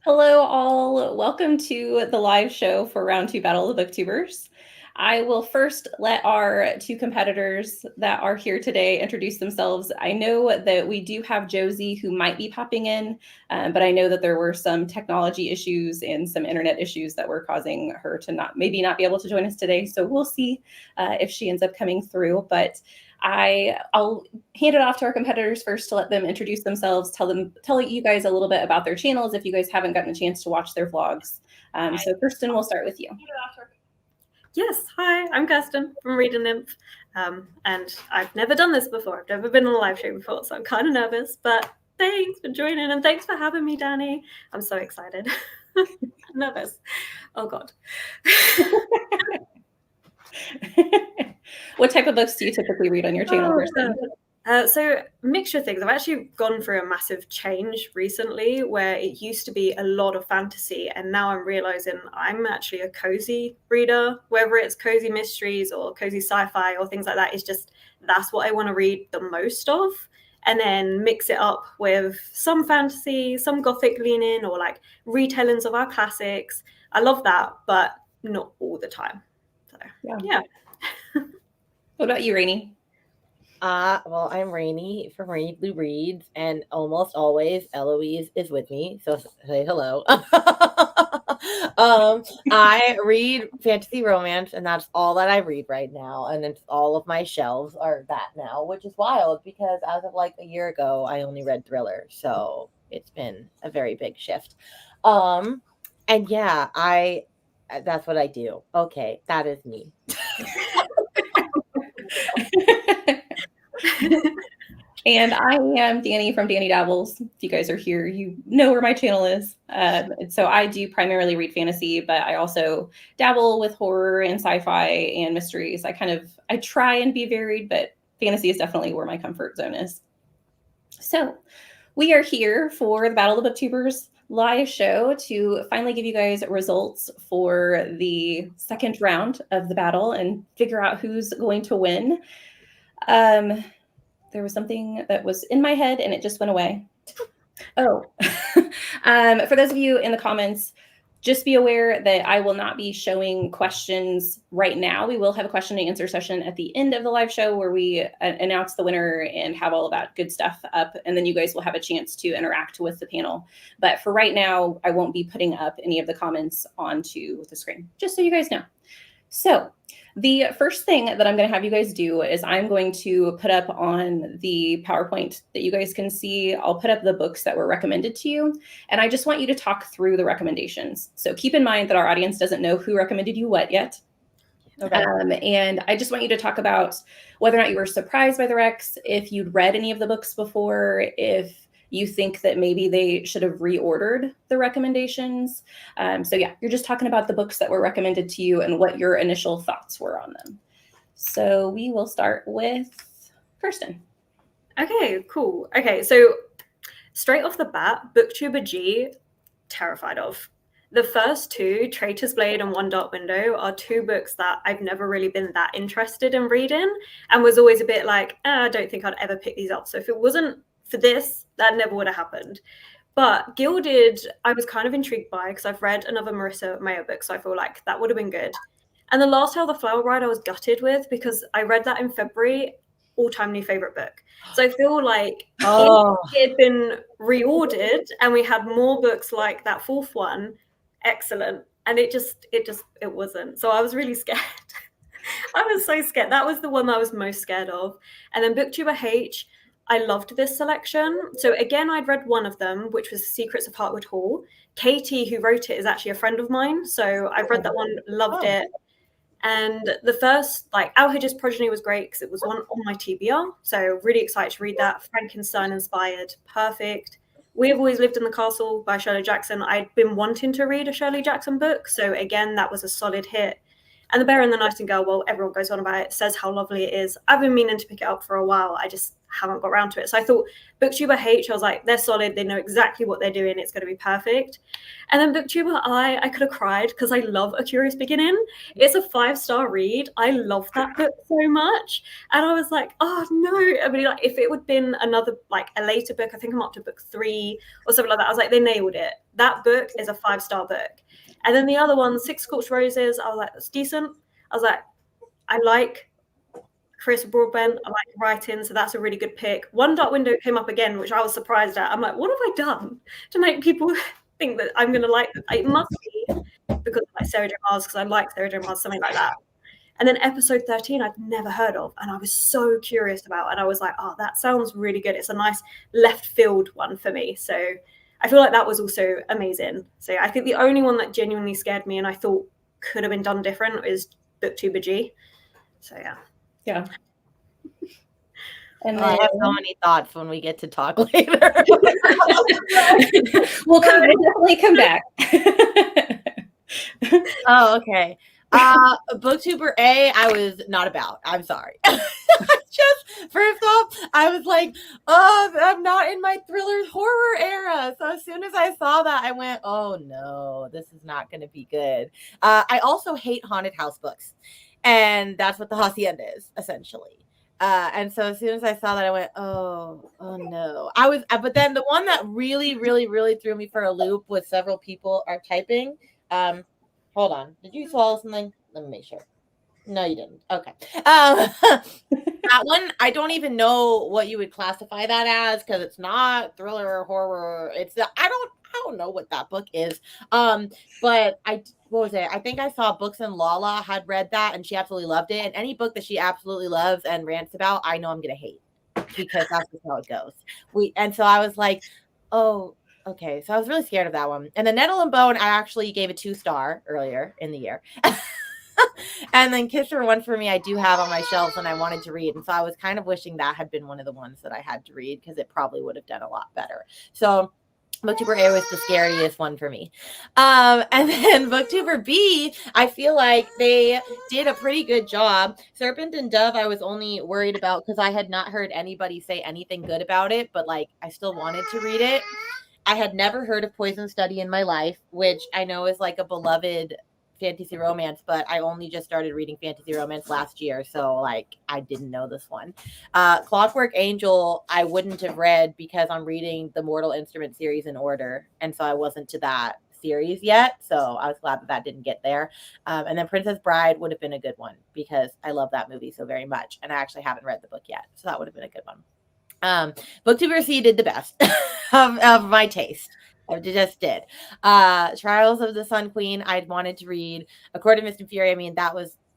Hello, all. Welcome to the live show for round two Battle of the Booktubers. I will first let our two competitors that are here today introduce themselves. I know that we do have Josie who might be popping in, but I know that there were some technology issues and some internet issues that were causing her to maybe not be able to join us today. So we'll see if she ends up coming through. But I'll hand it off to our competitors first to let them introduce themselves, tell you guys a little bit about their channels if you guys haven't gotten a chance to watch their vlogs. So Kirsten, we'll start with you. Yes, hi, I'm Kirsten from Read and Nymph, and I've never done this before. I've never been on a live show before, so I'm kind of nervous, but thanks for joining and thanks for having me, Danny. I'm so excited. I'm nervous. Oh, God. What type of books do you typically read on your channel, Kirsten? So mixture of things. I've actually gone through a massive change recently where it used to be a lot of fantasy, and now I'm realizing I'm actually a cozy reader, whether it's cozy mysteries or cozy sci-fi or things like that. It's just that's what I want to read the most of, and then mix it up with some fantasy, some gothic leaning, or like retellings of our classics. I love that, but not all the time. So yeah. What about you, Rainey? Well, I'm Rainey from Rainy Blue Reads, and almost always Eloise is with me. So say hello. I read fantasy romance, and that's all that I read right now. And it's all of my shelves are that now, which is wild because as of like a year ago, I only read thriller. So it's been a very big shift. And yeah, that's what I do. Okay, that is me. And I am Danni from Danni.Dabbles. If you guys are here, you know where my channel is. And so I do primarily read fantasy, but I also dabble with horror and sci-fi and mysteries. I try and be varied, but fantasy is definitely where my comfort zone is. So we are here for the Battle of the Booktubers live show to finally give you guys results for the second round of the battle and figure out who's going to win. There was something that was in my head and it just went away. Oh, for those of you in the comments, just be aware that I will not be showing questions right now. We will have a question and answer session at the end of the live show where we announce the winner and have all of that good stuff up. And then you guys will have a chance to interact with the panel. But for right now, I won't be putting up any of the comments onto the screen, just so you guys know. So the first thing that I'm going to have you guys do is I'm going to put up on the PowerPoint that you guys can see, I'll put up the books that were recommended to you. And I just want you to talk through the recommendations. So keep in mind that our audience doesn't know who recommended you what yet. Okay. And I just want you to talk about whether or not you were surprised by the recs, if you'd read any of the books before, if you think that maybe they should have reordered the recommendations. So yeah, you're just talking about the books that were recommended to you and what your initial thoughts were on them. So we will start with Kirsten. Okay, cool. Okay, so straight off the bat, Booktuber G, terrified of. The first two, Traitor's Blade and One Dark Window, are two books that I've never really been that interested in reading and was always a bit like, I don't think I'd ever pick these up. So if it wasn't for this, that never would have happened. But Gilded, I was kind of intrigued by because I've read another Marissa Mayer book, so I feel like that would have been good. And The Last Tale of the Flower Bride I was gutted with because I read that in February, all-time new favorite book. So I feel like if it had been reordered and we had more books like that fourth one, excellent. And it wasn't. So I was really scared. I was so scared. That was the one that I was most scared of. And then Booktuber H, I loved this selection. So again, I'd read one of them, which was Secrets of Heartwood Hall. Katie, who wrote it, is actually a friend of mine. So I've read that one, loved it. And the first, Al Hedges' Progeny was great because it was one on my TBR. So really excited to read that. Frankenstein inspired, perfect. We Have Always Lived in the Castle by Shirley Jackson. I'd been wanting to read a Shirley Jackson book. So again, that was a solid hit. And The Bear and the Nightingale, well, everyone goes on about it, says how lovely it is. I've been meaning to pick it up for a while. I just haven't got around to it. So I thought Booktuber H, I was like, they're solid, they know exactly what they're doing, it's going to be perfect. And then Booktuber I could have cried because I love A Curious Beginning. It's a 5-star read. I love that book so much. And I was like, oh no. I mean, like, if it would been another, like a later book, I think I'm up to book 3 or something like that, I was like, they nailed it. That book is a 5-star book. And then the other one, Six Scorched Roses, I was like, that's decent. I was like, I like Chris Broadbent, I like writing, so that's a really good pick. One Dark Window came up again, which I was surprised at. I'm like, what have I done to make people think that I'm going to like it? It must be because of like Sarah J. Maas, because I like Sarah J. Maas, something like that. And then episode 13, I'd never heard of, and I was so curious about, and I was like, oh, that sounds really good. It's a nice left field one for me. So I feel like that was also amazing. So I think the only one that genuinely scared me and I thought could have been done different is Booktuber G. So yeah. Yeah. And I have so many thoughts when we get to talk later. we'll definitely come back. Oh, okay. Booktuber A, I was not about. I'm sorry. Just first off, I was like, oh, I'm not in my thriller horror era. So as soon as I saw that, I went, oh no, this is not going to be good. I also hate haunted house books. And that's what the Hacienda is, essentially. And so as soon as I saw that, I went, oh no. But then the one that really, really, really threw me for a loop was several people are typing. Hold on. Did you swallow something? Let me make sure. No, you didn't. Okay. That one, I don't even know what you would classify that as because it's not thriller or horror. I don't know what that book is. But what was it? I think I saw Books and Lala had read that and she absolutely loved it. And any book that she absolutely loves and rants about, I know I'm gonna hate because that's just how it goes. And so I was like, oh, okay. So I was really scared of that one. And the Nettle and Bone, I actually gave a 2-star earlier in the year. And then Kiss Her One for Me, I do have on my shelves and I wanted to read. And so I was kind of wishing that had been one of the ones that I had to read because it probably would have done a lot better. So Booktuber A was the scariest one for me. And then Booktuber B, I feel like they did a pretty good job. Serpent and Dove, I was only worried about because I had not heard anybody say anything good about it, but like I still wanted to read it. I had never heard of Poison Study in my life, which I know is like a beloved fantasy romance, but I only just started reading fantasy romance last year, so like I didn't know this one. Clockwork Angel I wouldn't have read because I'm reading the Mortal Instrument series in order, and so I wasn't to that series yet, so I was glad that didn't get there. And then Princess Bride would have been a good one because I love that movie so very much, and I actually haven't read the book yet, so that would have been a good one. Booktuber C did the best of my taste. I just did. Trials of the Sun Queen, I'd wanted to read. A Court of Mist and Fury, I mean,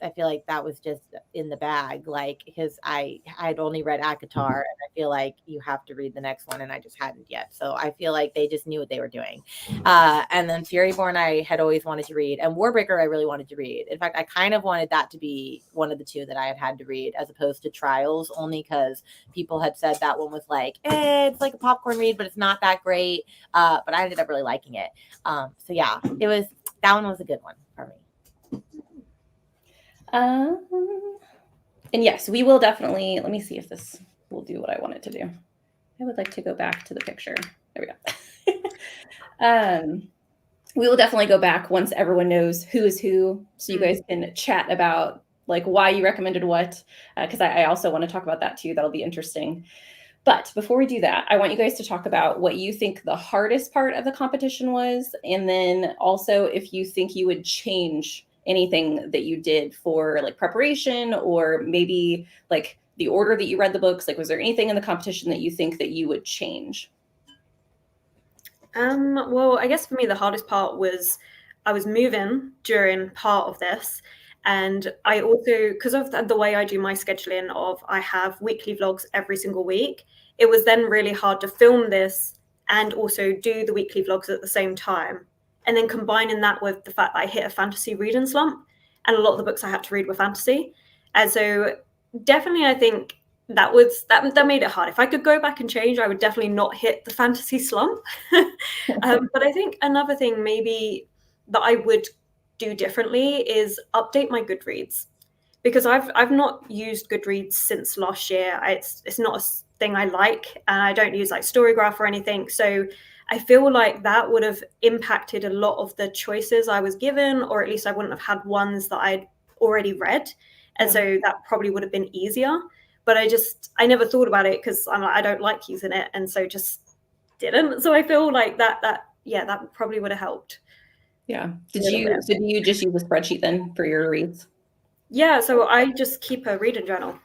I feel like that was just in the bag, like, because I'd only read Akatar, and I feel like you have to read the next one, and I just hadn't yet. So I feel like they just knew what they were doing. And then Furyborn, I had always wanted to read, and Warbreaker, I really wanted to read. In fact, I kind of wanted that to be one of the two that I had to read, as opposed to Trials, only because people had said that one was like, it's like a popcorn read, but it's not that great. But I ended up really liking it. So yeah, that one was a good one for me. And yes, we will definitely, let me see if this will do what I want it to do. I would like to go back to the picture. There we go. We will definitely go back once everyone knows who is who, so you guys can chat about like why you recommended what, because I also want to talk about that too. That'll be interesting. But before we do that, I want you guys to talk about what you think the hardest part of the competition was, and then also if you think you would change anything that you did for like preparation, or maybe like the order that you read the books. Like, was there anything in the competition that you think that you would change? Well, I guess for me, the hardest part was I was moving during part of this. And I also, because of the way I do my scheduling of I have weekly vlogs every single week, it was then really hard to film this and also do the weekly vlogs at the same time. And then combining that with the fact that I hit a fantasy reading slump, and a lot of the books I had to read were fantasy. And so definitely I think that made it hard. If I could go back and change, I would definitely not hit the fantasy slump. But I think another thing maybe that I would do differently is update my Goodreads, because I've not used Goodreads since last year. It's not thing I like, and I don't use like Storygraph or anything. So I feel like that would have impacted a lot of the choices I was given, or at least I wouldn't have had ones that I'd already read. And so that probably would have been easier. But I never thought about it because I don't like using it, and so just didn't. So I feel like that probably would have helped. Yeah. Do you just use a spreadsheet then for your reads? Yeah, so I just keep a reading journal.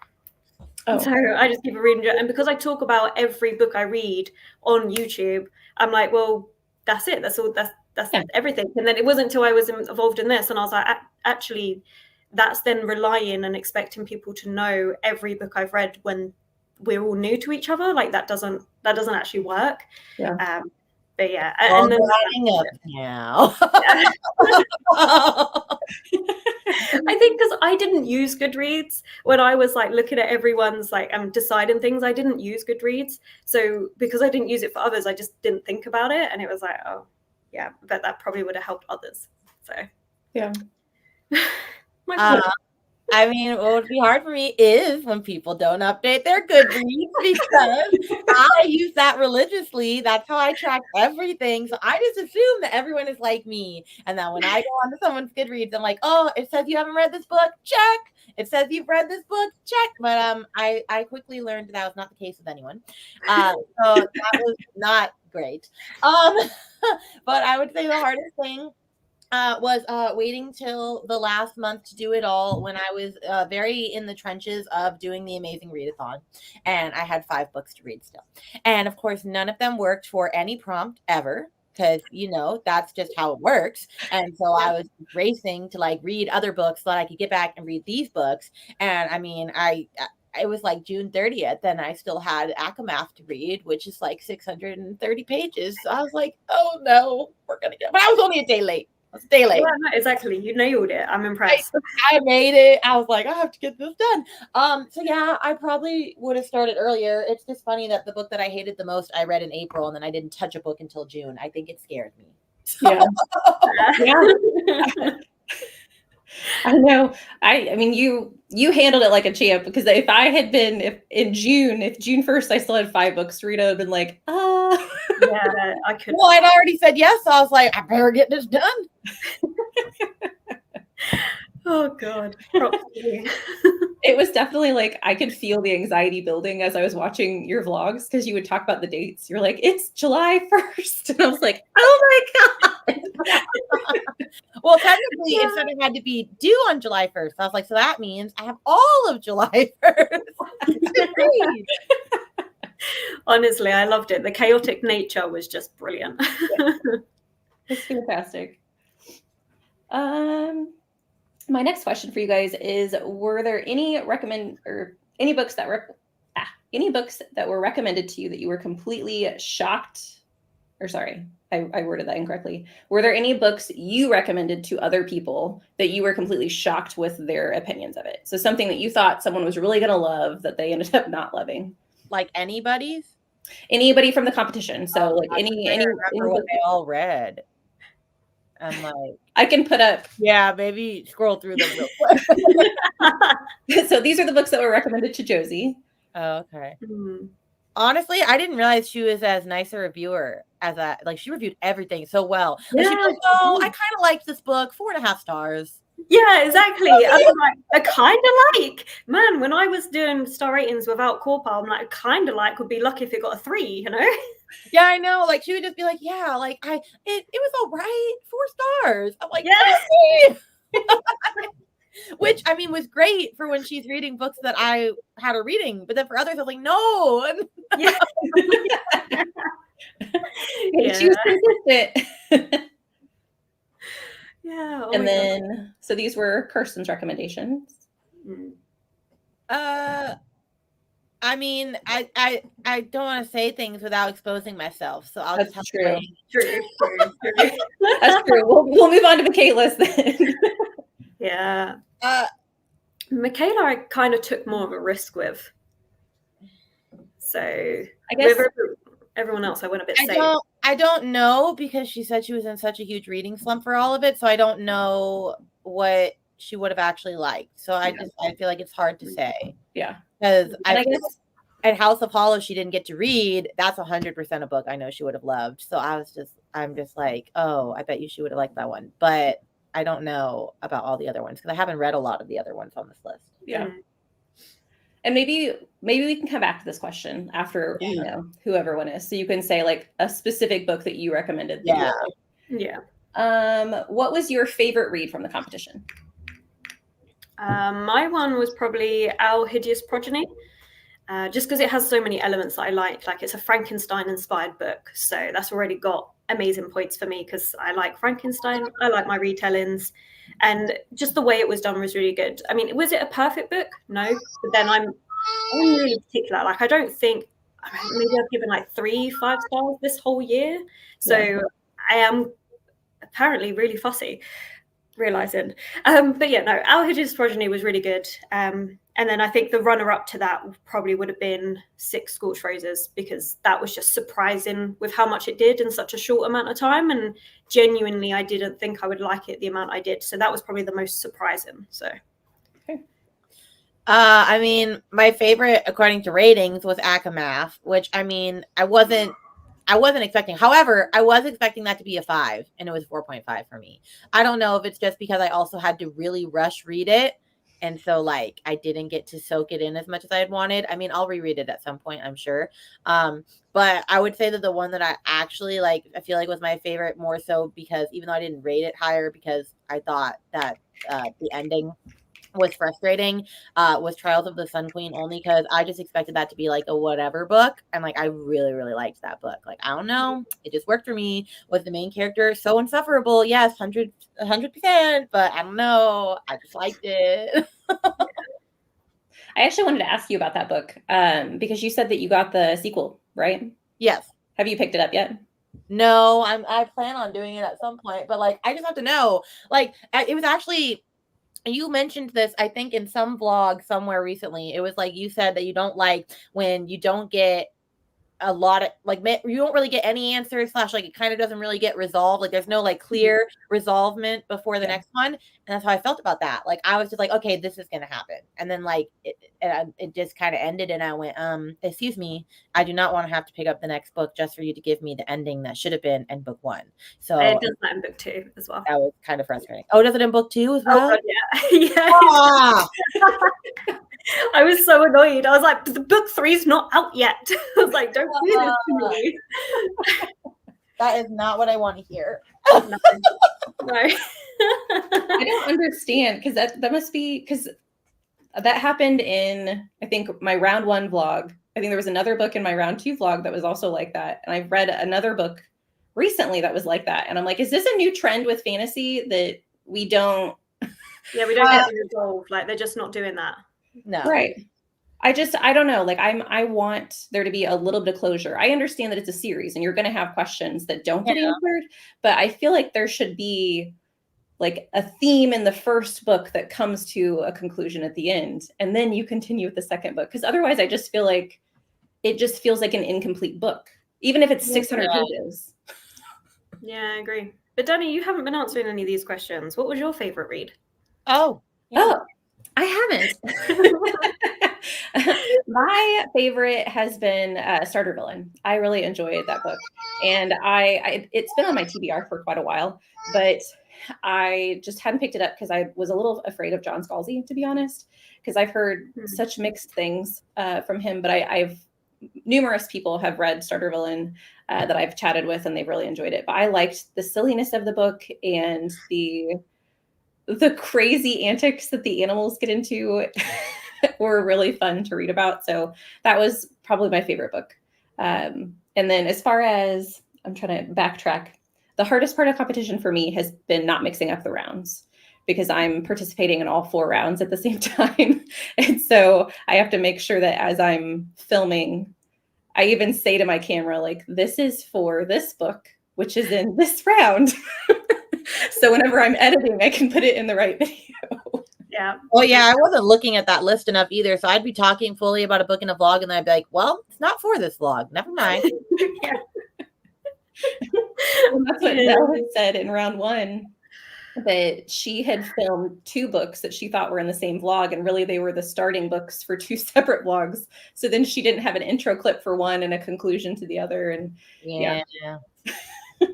Oh. So I just keep a reading journal. And because I talk about every book I read on YouTube, I'm like, well, that's it. That's all. That's everything. And then it wasn't until I was involved in this, and I was like, actually, that's then relying and expecting people to know every book I've read when we're all new to each other. Like that doesn't actually work. Yeah. But yeah, and then up now. I think because I didn't use Goodreads when I was like looking at everyone's like deciding things, I didn't use Goodreads. So because I didn't use it for others, I just didn't think about it, and it was like, oh yeah, but that probably would have helped others. So yeah. I mean, what would be hard for me is when people don't update their Goodreads, because I use that religiously. That's how I track everything. So I just assume that everyone is like me. And then when I go onto someone's Goodreads, I'm like, oh, it says you haven't read this book. Check. It says you've read this book. Check. But I quickly learned that was not the case with anyone. So that was not great. But I would say the hardest thing was waiting till the last month to do it all, when I was very in the trenches of doing the Amazing Readathon, and I had 5 books to read still. And of course, none of them worked for any prompt ever, because that's just how it works. And so I was racing to like read other books so that I could get back and read these books. And I mean, it was like June 30th, and I still had Akamath to read, which is like 630 pages. So I was like, oh no, we're gonna get. But I was only a day late. Yeah, no, exactly. You nailed it. I'm impressed. I made it. I was like, I have to get this done. So yeah, I probably would have started earlier. It's just funny that the book that I hated the most, I read in April, and then I didn't touch a book until June. I think it scared me. Yeah. I know. I mean, you handled it like a champ, because if I had been, if June 1st, I still had 5 books to read, I would have been like, yeah, I could. Well, I'd already said yes, so I was like, I better get this done. Oh God. It was definitely like, I could feel the anxiety building as I was watching your vlogs, because you would talk about the dates. You're like, it's July 1st. And I was like, oh my God. Well, technically, it said it had to be due on July 1st. I was like, so that means I have all of July 1st. Honestly, I loved it. The chaotic nature was just brilliant. It's fantastic. My next question for you guys is: were there any books that were recommended to you that you were completely shocked? Or sorry, I worded that incorrectly. Were there any books you recommended to other people that you were completely shocked with their opinions of it? So something that you thought someone was really going to love that they ended up not loving. Like anybody from the competition. So like any what they all read. I'm like, I can put up. Yeah, maybe scroll through them real quick. So these are the books that were recommended to Josie. Oh, okay. Mm-hmm. Honestly, I didn't realize she was as nice a reviewer as that. Like, she reviewed everything so well. Yeah. She'd be like, oh, I kind of liked this book, 4.5 stars. Yeah, exactly. I'm like, I kind of like, man, when I was doing star ratings without Corpal, I'm like, I kind of like would be lucky if it got a 3, Yeah, I know. Like, she would just be like, yeah, like it was all right, 4 stars. I'm like, yes. Which, I mean, was great for when she's reading books that I had her reading, but then for others, I was like, no. Yeah. She was consistent. Yeah. And then, so these were Kirsten's recommendations. I mean, I don't want to say things without exposing myself, so I'll just have to wait. True. That's true. We'll move on to Michaela's then. Yeah. Michaela, I kind of took more of a risk with. So I guess with everyone else, I went a bit safe. I don't know, because she said she was in such a huge reading slump for all of it, so I don't know what she would have actually liked. So I feel like it's hard to say. Yeah. Because I guess and House of Hollow she didn't get to read. That's 100% a book I know she would have loved. So I'm just like, oh, I bet you she would have liked that one. But I don't know about all the other ones because I haven't read a lot of the other ones on this list. Yeah. And maybe we can come back to this question after whoever one is. So you can say like a specific book that you recommended. That what was your favorite read from the competition? My one was probably Our Hideous Progeny. Just because it has so many elements that I like it's a Frankenstein-inspired book, so that's already got amazing points for me because I like Frankenstein, I like my retellings, and just the way it was done was really good. I mean, was it a perfect book? No, but then I'm really particular. Like, I don't think, maybe I've given like 3-5 stars this whole year, so I am apparently really fussy, realizing. But yeah, no, Our Hideous Progeny was really good. And then I think the runner-up to that probably would have been 6 Scorched Roses, because that was just surprising with how much it did in such a short amount of time. And genuinely, I didn't think I would like it the amount I did. So that was probably the most surprising. So, I mean, my favorite, according to ratings, was Akamath, which, I mean, I wasn't expecting. However, I was expecting that to be a 5, and it was 4.5 for me. I don't know if it's just because I also had to really rush read it. And so, like, I didn't get to soak it in as much as I had wanted. I mean, I'll reread it at some point, I'm sure. But I would say that the one that I actually, like, I feel like was my favorite more so because even though I didn't rate it higher because I thought that the ending was frustrating, was Trials of the Sun Queen, only because I just expected that to be like a whatever book, and like I really, really liked that book. Like, I don't know, it just worked for me. Was the main character so insufferable? Yes, 100%, but I don't know, I just liked it. I actually wanted to ask you about that book because you said that you got the sequel, right? Yes. Have you picked it up yet? No, I plan on doing it at some point, but like I just have to know. Like, it was actually, you mentioned this, I think, in some vlog somewhere recently. It was like you said that you don't like when you don't get a lot of, like, you don't really get any answers, / like it kind of doesn't really get resolved. Like, there's no like clear resolvement before the next one. And that's how I felt about that. Like, I was just like, okay, this is gonna happen. And then like it just kind of ended, and I went, excuse me, I do not want to have to pick up the next book just for you to give me the ending that should have been in book 1. So it does that in book 2 as well. That was kind of frustrating. Oh, does it in book 2 as well? Oh, God, yeah. I was so annoyed. I was like, the book 3's not out yet. I was like, don't do this to me. That is not what I want to hear. No. I don't understand, because that must be, because that happened in, I think, my round 1 vlog. I think there was another book in my round 2 vlog that was also like that. And I've read another book recently that was like that. And I'm like, is this a new trend with fantasy that we don't? Yeah, we don't get the resolve. Like, they're just not doing that. No. Right. I don't know. Like, I want there to be a little bit of closure. I understand that it's a series and you're going to have questions that don't get answered, but I feel like there should be like a theme in the first book that comes to a conclusion at the end, and then you continue with the second book. Because otherwise I just feel like it just feels like an incomplete book, even if it's 600 pages. Yeah, I agree. But Danni, you haven't been answering any of these questions. What was your favorite read? Oh, I haven't. My favorite has been Starter Villain. I really enjoyed that book, and it's been on my TBR for quite a while, but I just hadn't picked it up because I was a little afraid of John Scalzi, to be honest, because I've heard such mixed things from him. But I've numerous people have read Starter Villain that I've chatted with, and they've really enjoyed it. But I liked the silliness of the book and the crazy antics that the animals get into were really fun to read about. So that was probably my favorite book. And then as far as, I'm trying to backtrack, the hardest part of competition for me has been not mixing up the rounds, because I'm participating in all 4 rounds at the same time. And so I have to make sure that as I'm filming, I even say to my camera, like, this is for this book, which is in this round. So whenever I'm editing, I can put it in the right video. Yeah. Well, yeah, I wasn't looking at that list enough either. So I'd be talking fully about a book in a vlog, and then I'd be like, well, it's not for this vlog. Never mind. Well, that's what Belle had said in round 1. that she had filmed 2 books that she thought were in the same vlog, and really they were the starting books for 2 separate vlogs. So then she didn't have an intro clip for one and a conclusion to the other, and Yeah.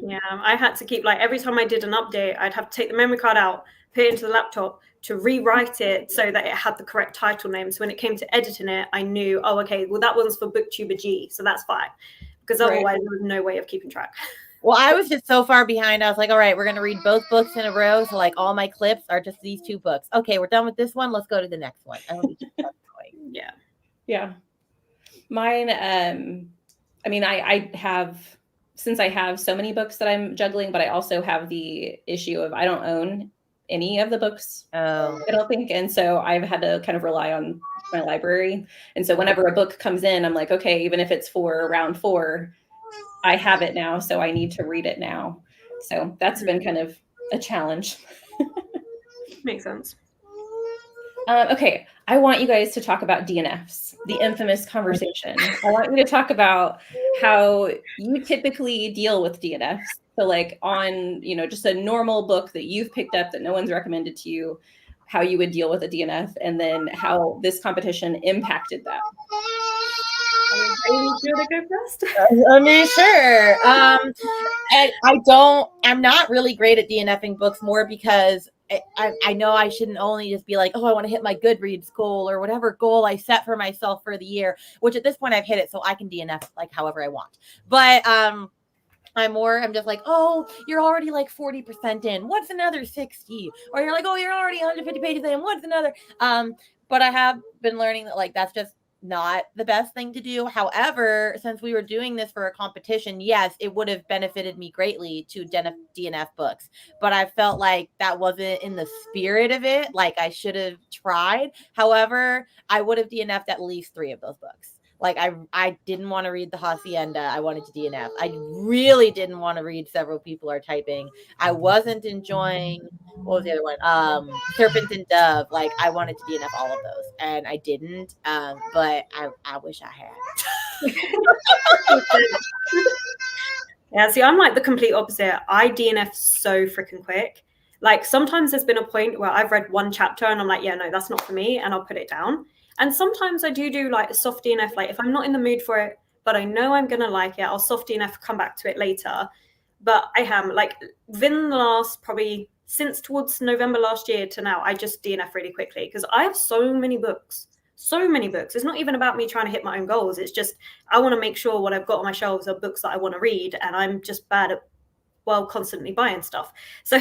Yeah, I had to keep, like, every time I did an update, I'd have to take the memory card out, put it into the laptop to rewrite it so that it had the correct title name. So when it came to editing it, I knew, oh, okay, well, that one's for Booktuber G, so that's fine. Because otherwise, there was no way of keeping track. Well, I was just so far behind. I was like, all right, we're going to read both books in a row. So, like, all my clips are just these 2 books. Okay, we're done with this one. Let's go to the next one. I don't need to keep going. Yeah. Yeah. Mine, I mean, I have, since I have so many books that I'm juggling, but I also have the issue of I don't own any of the books, I don't think. And so I've had to kind of rely on my library. And so whenever a book comes in, I'm like, okay, even if it's for round 4, I have it now, so I need to read it now. So that's been kind of a challenge. Makes sense. Okay, I want you guys to talk about DNFs, the infamous conversation. I want you to talk about how you typically deal with DNFs. So like on, just a normal book that you've picked up that no one's recommended to you, how you would deal with a DNF, and then how this competition impacted that. Go first? I mean, sure. And I'm not really great at DNFing books, more because I know I shouldn't only just be like, oh, I want to hit my Goodreads goal or whatever goal I set for myself for the year, which at this point I've hit it, so I can DNF like however I want. But I'm just like, oh, you're already like 40% in. What's another 60? Or you're like, oh, you're already 150 pages in. What's another? But I have been learning that like that's just not the best thing to do. However, since we were doing this for a competition, yes, it would have benefited me greatly to DNF books, but I felt like that wasn't in the spirit of it. Like I should have tried. However, I would have DNF'd at least 3 of those books. Like I didn't want to read the Hacienda. I wanted to DNF. I really didn't want to read Several People Are Typing. I wasn't enjoying, what was the other one? Serpent and Dove. Like I wanted to DNF all of those, and I didn't. But I wish I had. Yeah, see, I'm like the complete opposite. I DNF so freaking quick. Like sometimes there's been a point where I've read one chapter and I'm like, yeah, no, that's not for me, and I'll put it down. And sometimes I do like a soft DNF, like if I'm not in the mood for it, but I know I'm going to like it, I'll soft DNF, come back to it later. But I am like within the last probably since towards November last year to now, I just DNF really quickly because I have so many books. So many books. It's not even about me trying to hit my own goals. It's just I want to make sure what I've got on my shelves are books that I want to read, and I'm just bad at constantly buying stuff. So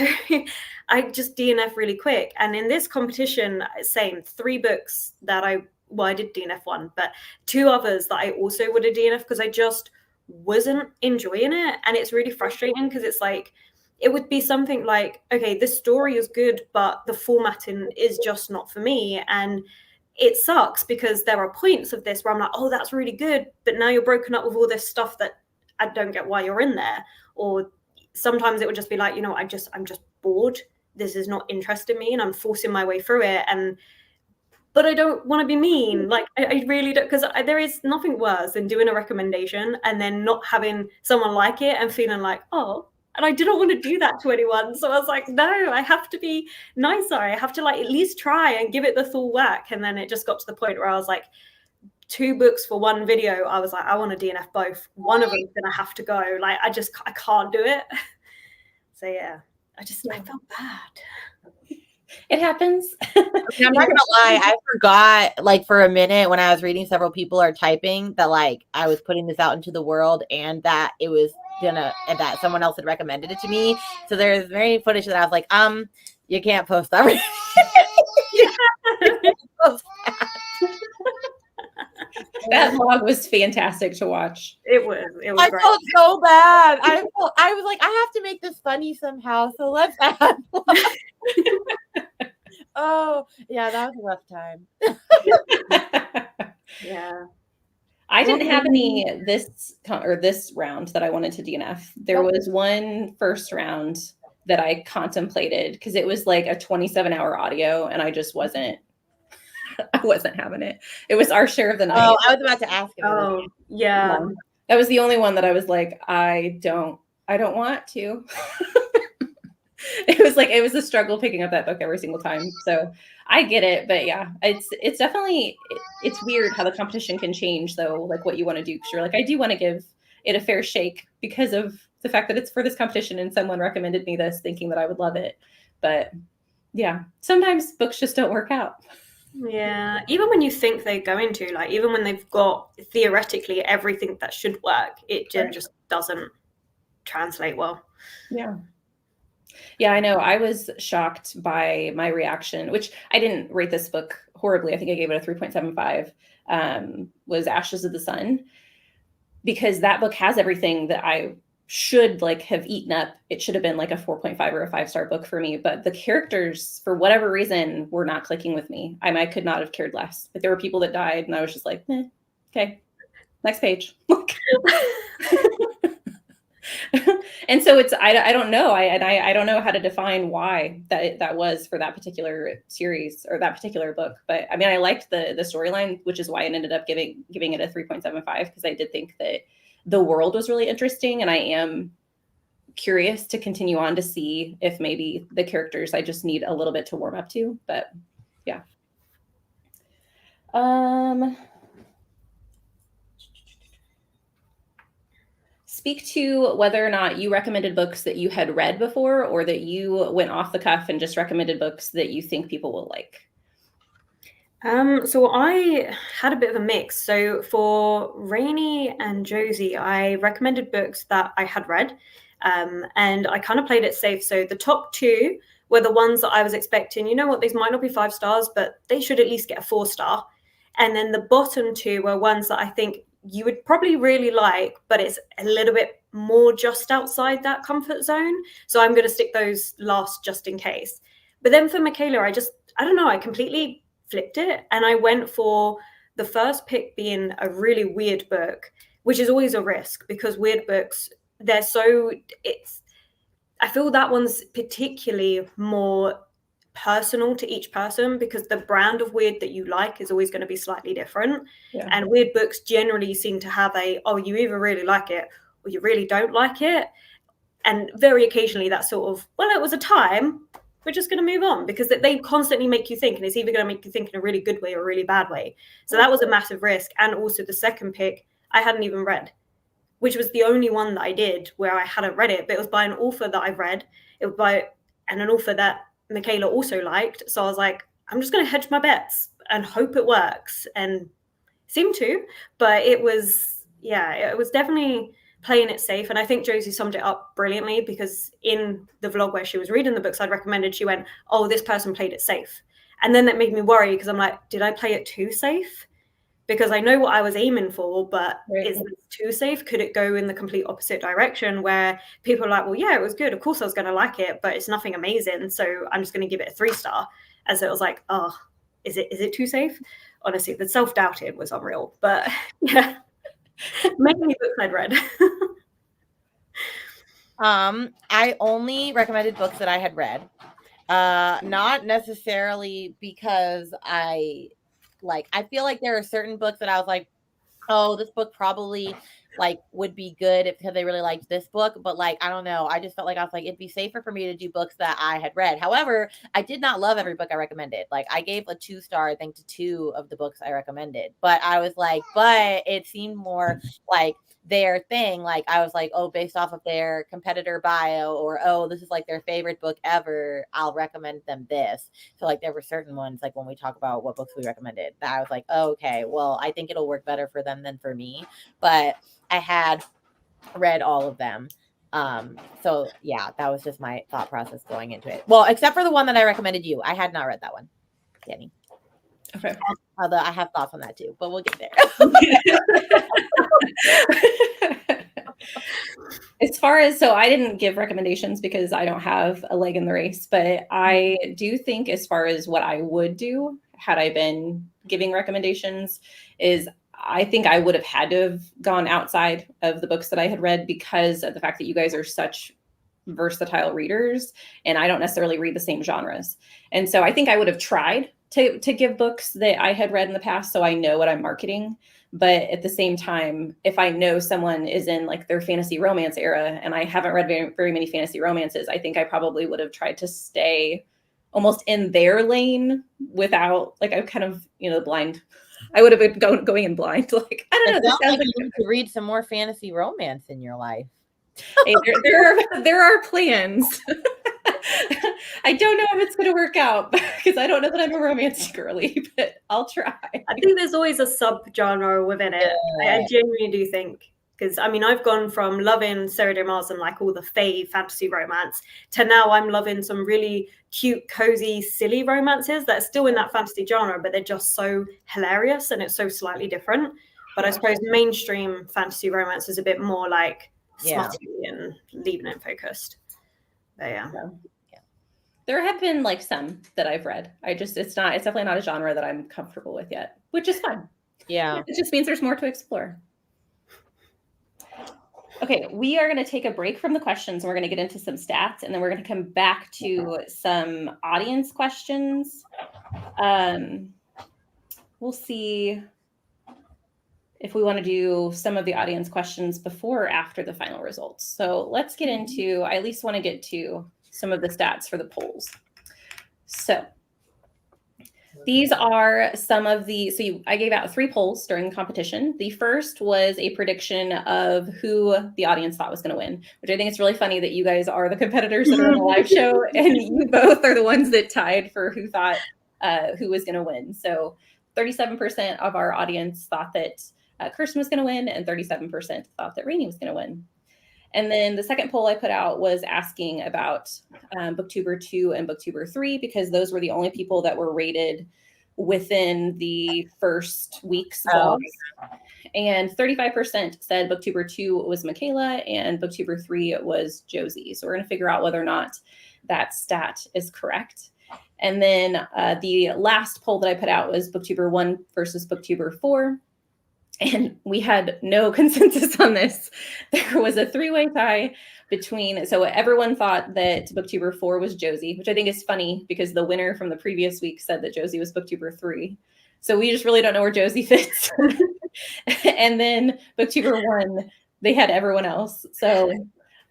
I just DNF really quick. And in this competition, same 3 books that I did DNF 1, but 2 others that I also would have DNF because I just wasn't enjoying it. And it's really frustrating because it's like, it would be something like, okay, this story is good, but the formatting is just not for me. And it sucks because there are points of this where I'm like, oh, that's really good. But now you're broken up with all this stuff that I don't get why you're in there. Or sometimes it would just be like, I'm just bored. This is not interesting me and I'm forcing my way through it. But I don't want to be mean. Like I really don't, because there is nothing worse than doing a recommendation and then not having someone like it and feeling like, oh, and I didn't want to do that to anyone. So I was like, no, I have to be nicer. I have to like at least try and give it the full whack. And then it just got to the point where I was like, 2 books for 1 video. I was like, I want to DNF both. One of them's gonna have to go. Like I can't do it. So yeah, I felt bad. It happens. I'm not gonna lie, I forgot like for a minute when I was reading Several People Are Typing that like I was putting this out into the world and that it was and that someone else had recommended it to me. So there's very footage that I was like, you can't post that. You can't post that. That vlog was fantastic to watch. It was I great. felt so bad. I was like, I have to make this funny somehow. So let's add one. Oh, yeah, that was a rough time. Yeah. I didn't have any this round that I wanted to DNF. There was one first round that I contemplated because it was like a 27-hour audio and I just wasn't having it. It was Our Share of the Night. Oh, I was about to ask about it. Oh, yeah. That was the only one that I was like, I don't want to. it was a struggle picking up that book every single time. So I get it, but yeah, it's definitely it's weird how the competition can change though, like what you want to do. Because you're like, I do want to give it a fair shake because of the fact that it's for this competition and someone recommended me this thinking that I would love it. But yeah, sometimes books just don't work out. Yeah, even when you think they're going to, like, even when they've got theoretically everything that should work, it just doesn't translate well. Yeah. Yeah, I know. I was shocked by my reaction, which I didn't rate this book horribly. I think I gave it a 3.75, was Ashes of the Sun, because that book has everything that I should like have eaten up. It should have been like a 4.5 or a 5-star book for me, but the characters, for whatever reason, were not clicking with me. I could not have cared less. But there were people that died, and I was just like, okay, next page. And so it's I don't know. I don't know how to define why that was for that particular series or that particular book. But I mean, I liked the storyline, which is why I ended up giving it a 3.75, because I did think that the world was really interesting, and I am curious to continue on to see if maybe the characters I just need a little bit to warm up to. But yeah. Speak to whether or not you recommended books that you had read before, or that you went off the cuff and just recommended books that you think people will like. So I had a bit of a mix. So for Rainy and Josie, I recommended books that I had read, and I kind of played it safe. So the top two were the ones that I was expecting. You know what? These might not be 5 stars, but they should at least get a 4-star. And then the bottom two were ones that I think you would probably really like, but it's a little bit more just outside that comfort zone. So I'm going to stick those last just in case. But then for Michaela, I don't know, I completely flipped it, and I went for the first pick being a really weird book, which is always a risk because weird books, I feel that one's particularly more personal to each person because the brand of weird that you like is always going to be slightly different. Yeah. And weird books generally seem to have you either really like it or you really don't like it. And very occasionally that sort of, well, it was a time, we're just going to move on, because they constantly make you think, and it's either going to make you think in a really good way or a really bad way. So that was a massive risk. And also the second pick I hadn't even read, which was the only one that I did where I hadn't read it, but it was by an author that I've read. It was by an author that Michaela also liked. So I was like, I'm just going to hedge my bets and hope it works, and it seemed to. But it was definitely playing it safe. And I think Josie summed it up brilliantly, because in the vlog where she was reading the books I'd recommended, she went, oh, this person played it safe. And then that made me worry, because I'm like, did I play it too safe? Because I know what I was aiming for, but is this too safe? Could it go in the complete opposite direction where people are like, well, yeah, it was good. Of course I was going to like it, but it's nothing amazing. So I'm just going to give it a 3-star. As it was like, oh, is it too safe? Honestly, the self-doubting was unreal. But yeah, mainly books I'd read. I only recommended books that I had read. Not necessarily because I feel like there are certain books that I was like, oh, this book probably like would be good because they really liked this book, but like I don't know, I just felt like I was like, it'd be safer for me to do books that I had read. However, I did not love every book I recommended. Like I gave a 2-star, I think, to 2 of the books I recommended, but I was like, but it seemed more like their thing. Like I was like, oh, based off of their competitor bio, or oh, this is like their favorite book ever, I'll recommend them this. So like there were certain ones, like when we talk about what books we recommended, that I was like, oh, okay, well, I think it'll work better for them than for me. But I had read all of them. So yeah, that was just my thought process going into it. Well, except for the one that I recommended you. I had not read that one, Danny. Okay. Although I have thoughts on that too, but we'll get there. As far as, so I didn't give recommendations because I don't have a leg in the race, but I do think as far as what I would do had I been giving recommendations is I think I would have had to have gone outside of the books that I had read, because of the fact that you guys are such versatile readers and I don't necessarily read the same genres. And so I think I would have tried to give books that I had read in the past so I know what I'm marketing. But at the same time, if I know someone is in like their fantasy romance era and I haven't read very, very many fantasy romances, I think I probably would have tried to stay almost in their lane without, like, I kind of, blind. I would have been going in blind. Like, I don't know. This sounds like you need to read some more fantasy romance in your life. Hey, there are plans. I don't know if it's going to work out because I don't know that I'm a romance girly, but I'll try. I think there's always a sub-genre within it. Yeah. I genuinely do think, because I mean, I've gone from loving Sarah J. Maas and like all the fae fantasy romance to now I'm loving some really cute, cozy, silly romances that are still in that fantasy genre, but they're just so hilarious and it's so slightly different. But I suppose mainstream fantasy romance is a bit more like smutty and leaving it focused. But yeah. There have been like some that I've read. It's definitely not a genre that I'm comfortable with yet, which is fun. Yeah. It just means there's more to explore. Okay, we are going to take a break from the questions and we're going to get into some stats and then we're going to come back to some audience questions. We'll see if we want to do some of the audience questions before or after the final results. So let's get into, I at least want to get to some of the stats for the polls. So these are some of the, I gave out 3 polls during the competition. The first was a prediction of who the audience thought was going to win, which I think it's really funny that you guys are the competitors that are on the live show and you both are the ones that tied for who thought who was going to win. So 37% of our audience thought that Kirsten was going to win and 37% thought that Rainey was going to win. And then the second poll I put out was asking about Booktuber 2 and Booktuber 3, because those were the only people that were rated within the first week's vlogs. And 35% said Booktuber 2 was Michaela and Booktuber 3 was Josie. So we're going to figure out whether or not that stat is correct. And then the last poll that I put out was Booktuber 1 versus Booktuber 4. And we had no consensus on this. There was a 3-way tie between, so everyone thought that Booktuber 4 was Josie, which I think is funny because the winner from the previous week said that Josie was Booktuber 3. So we just really don't know where Josie fits. And then Booktuber 1, they had everyone else. So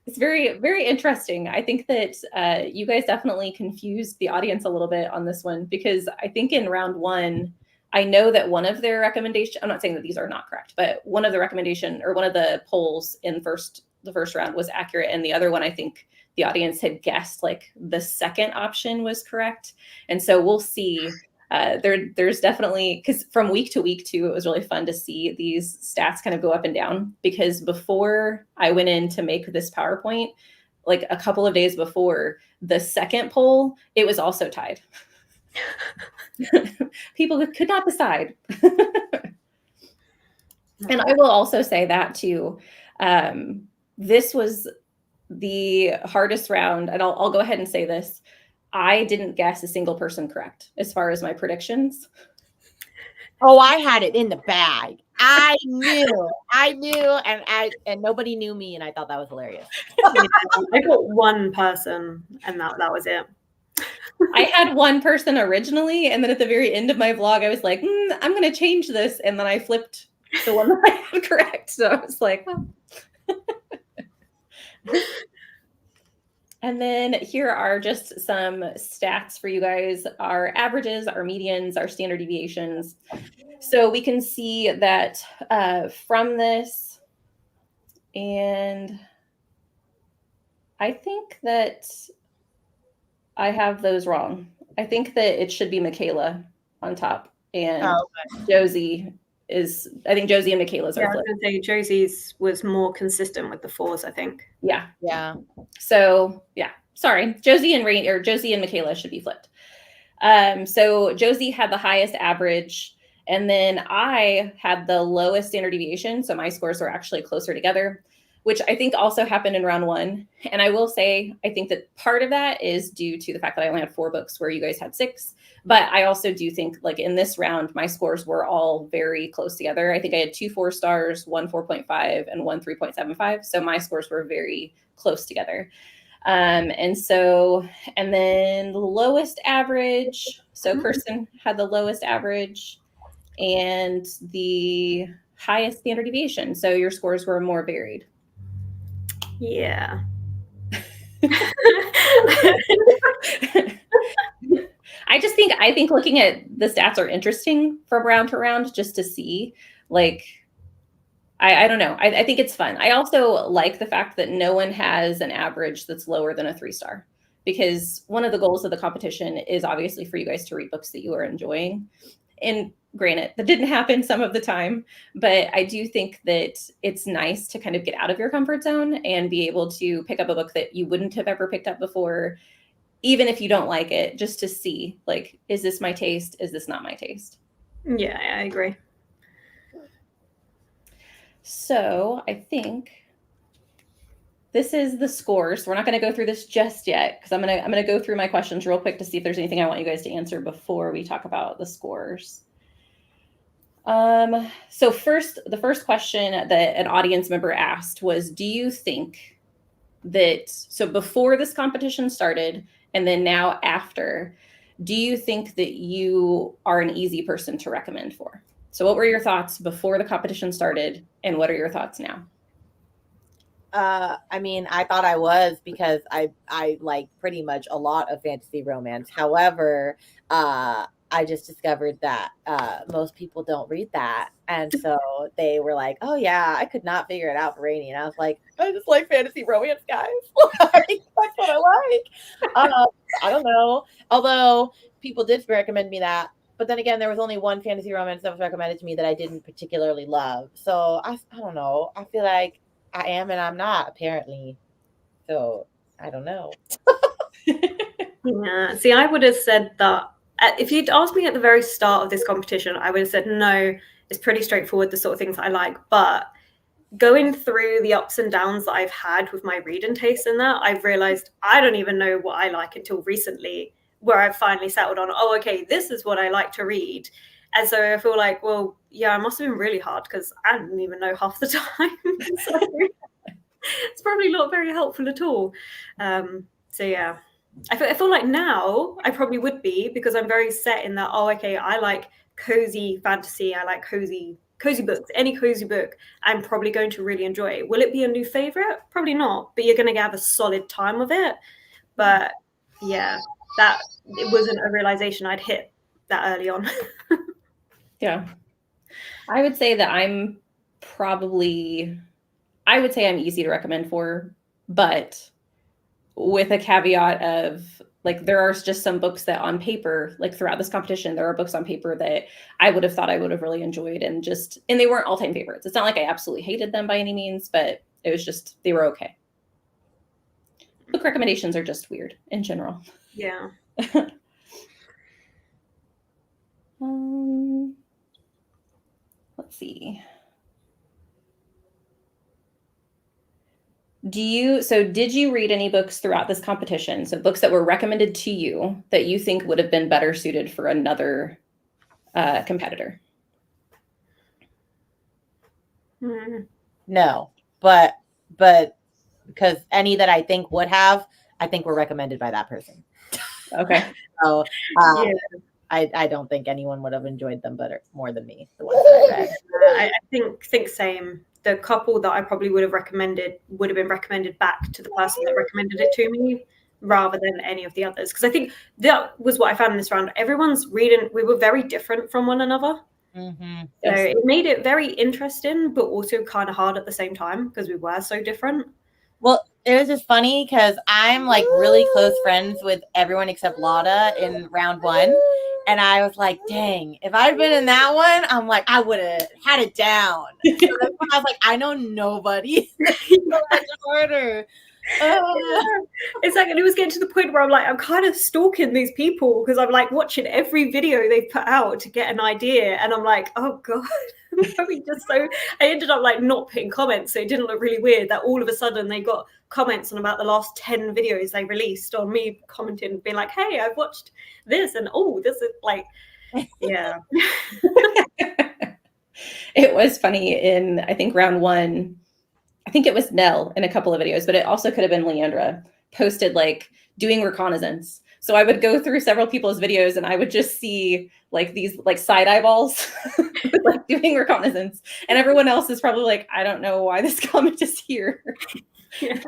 it's very, very interesting. I think that you guys definitely confused the audience a little bit on this one, because I think in round 1, I know that one of their recommendations, I'm not saying that these are not correct, but one of the recommendation or one of the polls in the first round was accurate. And the other one, I think the audience had guessed like the second option was correct. And so we'll see. There's definitely, because from week to week too, it was really fun to see these stats kind of go up and down, because before I went in to make this PowerPoint, like a couple of days before the second poll, it was also tied. People could not decide. And I will also say that too. This was the hardest round, and I'll go ahead and say this. I didn't guess a single person correct as far as my predictions. Oh, I had it in the bag. I knew, and nobody knew me, and I thought that was hilarious. I got one person, and that was it. I had one person originally, and then at the very end of my vlog, I was like, I'm going to change this, and then I flipped the one that I had correct. So I was like, well. And then here are just some stats for you guys, our averages, our medians, our standard deviations. So we can see that from this, and I think that I have those wrong. I think that it should be Michaela on top, and Josie is, I think Josie and Michaela's are flipped. I was going to say Josie's was more consistent with the 4s, I think. Yeah. So yeah, sorry, Josie and Michaela should be flipped. So Josie had the highest average, and then I had the lowest standard deviation. So my scores were actually closer together, which I think also happened in round 1. And I will say, I think that part of that is due to the fact that I only had 4 books where you guys had 6. But I also do think, like, in this round, my scores were all very close together. I think I had 2 4 stars, 1 4.5, and 1 3.75. So my scores were very close together. And then the lowest average. So Kirsten had the lowest average, and the highest standard deviation. So your scores were more varied. Yeah. I think looking at the stats are interesting from round to round, just to see, like, I don't know. I think it's fun. I also like the fact that no one has an average that's lower than a 3-star, because one of the goals of the competition is obviously for you guys to read books that you are enjoying. And granted, that didn't happen some of the time, but I do think that it's nice to kind of get out of your comfort zone and be able to pick up a book that you wouldn't have ever picked up before, even if you don't like it, just to see, like, is this my taste? Is this not my taste? Yeah, I agree. So I think this is the scores. We're not going to go through this just yet, because I'm gonna go through my questions real quick to see if there's anything I want you guys to answer before we talk about the scores. So the first question that an audience member asked was, do you think that, so before this competition started and then now after, do you think that you are an easy person to recommend for? So what were your thoughts before the competition started, and what are your thoughts now? I mean, I thought I was, because I like pretty much a lot of fantasy romance. However, I just discovered that most people don't read that, and so they were like, "Oh yeah, I could not figure it out for Rainy," and I was like, "I just like fantasy romance, guys. Like, that's what I like." I don't know. Although people did recommend me that, but then again, there was only one fantasy romance that was recommended to me that I didn't particularly love. So I don't know. I feel like I am and I'm not, apparently. So I don't know. Yeah. See, I would have said that if you'd asked me at the very start of this competition, I would have said no. It's pretty straightforward, the sort of things that I like. But going through the ups and downs that I've had with my reading taste in that, I've realized I don't even know what I like until recently, where I've finally settled on, oh, okay, this is what I like to read. And so I feel like, well, yeah, it must have been really hard, because I didn't even know half the time. So it's probably not very helpful at all. So yeah, I feel like now I probably would be, because I'm very set in that, oh, okay, I like cozy fantasy, I like cozy books. Any cozy book I'm probably going to really enjoy. Will it be a new favorite? Probably not, but you're going to have a solid time with it. But yeah, that it wasn't a realization I'd hit that early on. Yeah. I would say that I'm easy to recommend for, but with a caveat of, like, there are just some books that on paper, like throughout this competition, there are books on paper that I would have thought I would have really enjoyed, and they weren't all-time favorites. It's not like I absolutely hated them by any means, but it was just, they were okay. Book recommendations are just weird in general. Yeah. Let's see. Did you read any books throughout this competition? So books that were recommended to you that you think would have been better suited for another competitor? No, but because any that I think would have, I think were recommended by that person. Okay. So Yeah. I don't think anyone would have enjoyed them better, more than me, the ones that I read. I think same. The couple that I probably would have been recommended back to the person that recommended it to me, rather than any of the others. Because I think that was what I found in this round. Everyone's reading, we were very different from one another. Mm-hmm. So it made it very interesting, but also kind of hard at the same time, because we were so different. Well, it was just funny because I'm like really close friends with everyone except Lotta in round one. And I was like, dang, if I'd been in that one, I'm like, I would have had it down. So that's when I was like, I know nobody. So much harder. Exactly. It was getting to the point where I'm like, I'm kind of stalking these people, because I'm like watching every video they've put out to get an idea, and I'm like, oh god. I ended up like not putting comments, so it didn't look really weird that all of a sudden they got comments on about the last 10 videos they released on me commenting, being like, hey, I've watched this, and oh, this is like, yeah. It was funny in, I think, round one. I think it was Nell in a couple of videos, but it also could have been Leandra, posted like doing reconnaissance, So I would go through several people's videos and I would just see like these like side eyeballs like doing reconnaissance. And everyone else is probably like, I don't know why this comment is here. Yeah.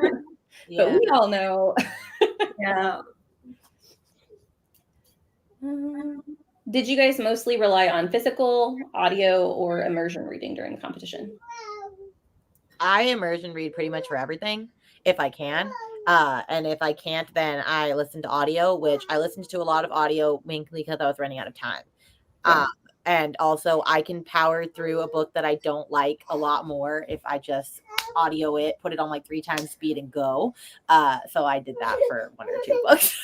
But we all know. Yeah. Did you guys mostly rely on physical, audio, or immersion reading during the competition? I immersion read pretty much for everything if I can. And if I can't, then I listen to audio, which I listened to a lot of audio mainly because I was running out of time. Yeah. And also I can power through a book that I don't like a lot more if I just audio it, put it on like 3 times speed and go. So I did that for 1 or 2 books.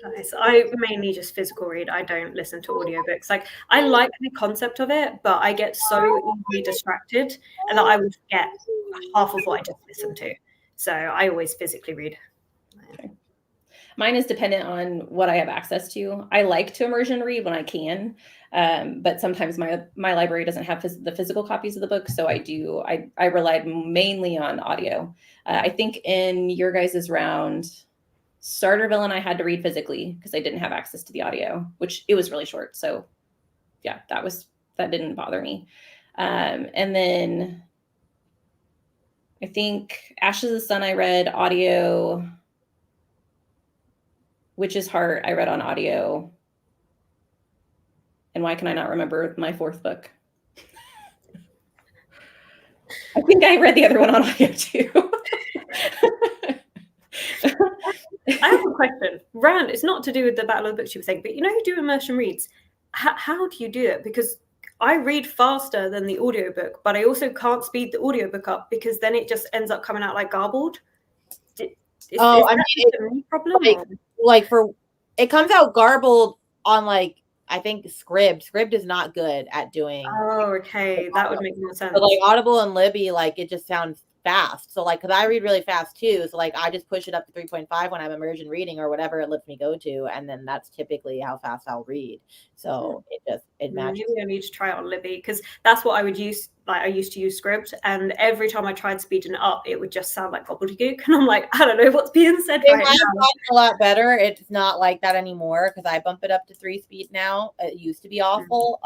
Nice. I mainly just physical read. I don't listen to audiobooks. Like I like the concept of it, but I get so easily distracted and that I would forget half of what I just listened to. So I always physically read. Okay. Mine is dependent on what I have access to. I like to immersion read when I can, but sometimes my library doesn't have the physical copies of the book, so I relied mainly on audio. I think in your guys' round, Starterville and I had to read physically because I didn't have access to the audio, which it was really short. So yeah, that didn't bother me. And then I think Ashes of the Sun I read audio. Witch's Heart I read on audio. And why can I not remember my 4th book? I think I read the other one on audio too. I have a question. Rand, it's not to do with the Battle of the Booktube thing, but you know you do immersion reads. How do you do it? Because I read faster than the audiobook, but I also can't speed the audiobook up because then it just ends up coming out like garbled. Is that a problem? It comes out garbled on like I think Scribd. Scribd is not good at doing. Oh, okay, that would make more sense. But like Audible and Libby, like it just sounds fast. So like, cause I read really fast too. So like, I just push it up to 3.5 when I'm immersion reading or whatever it lets me go to, and then that's typically how fast I'll read. So it matches. Maybe I need to try it on Libby because that's what I would use. Like I used to use Scribd, and every time I tried speeding it up, it would just sound like gobbledygook, and I'm like, I don't know what's being said It right might have now. gotten a lot better. It's not like that anymore because I bump it up to 3 speed now. It used to be awful.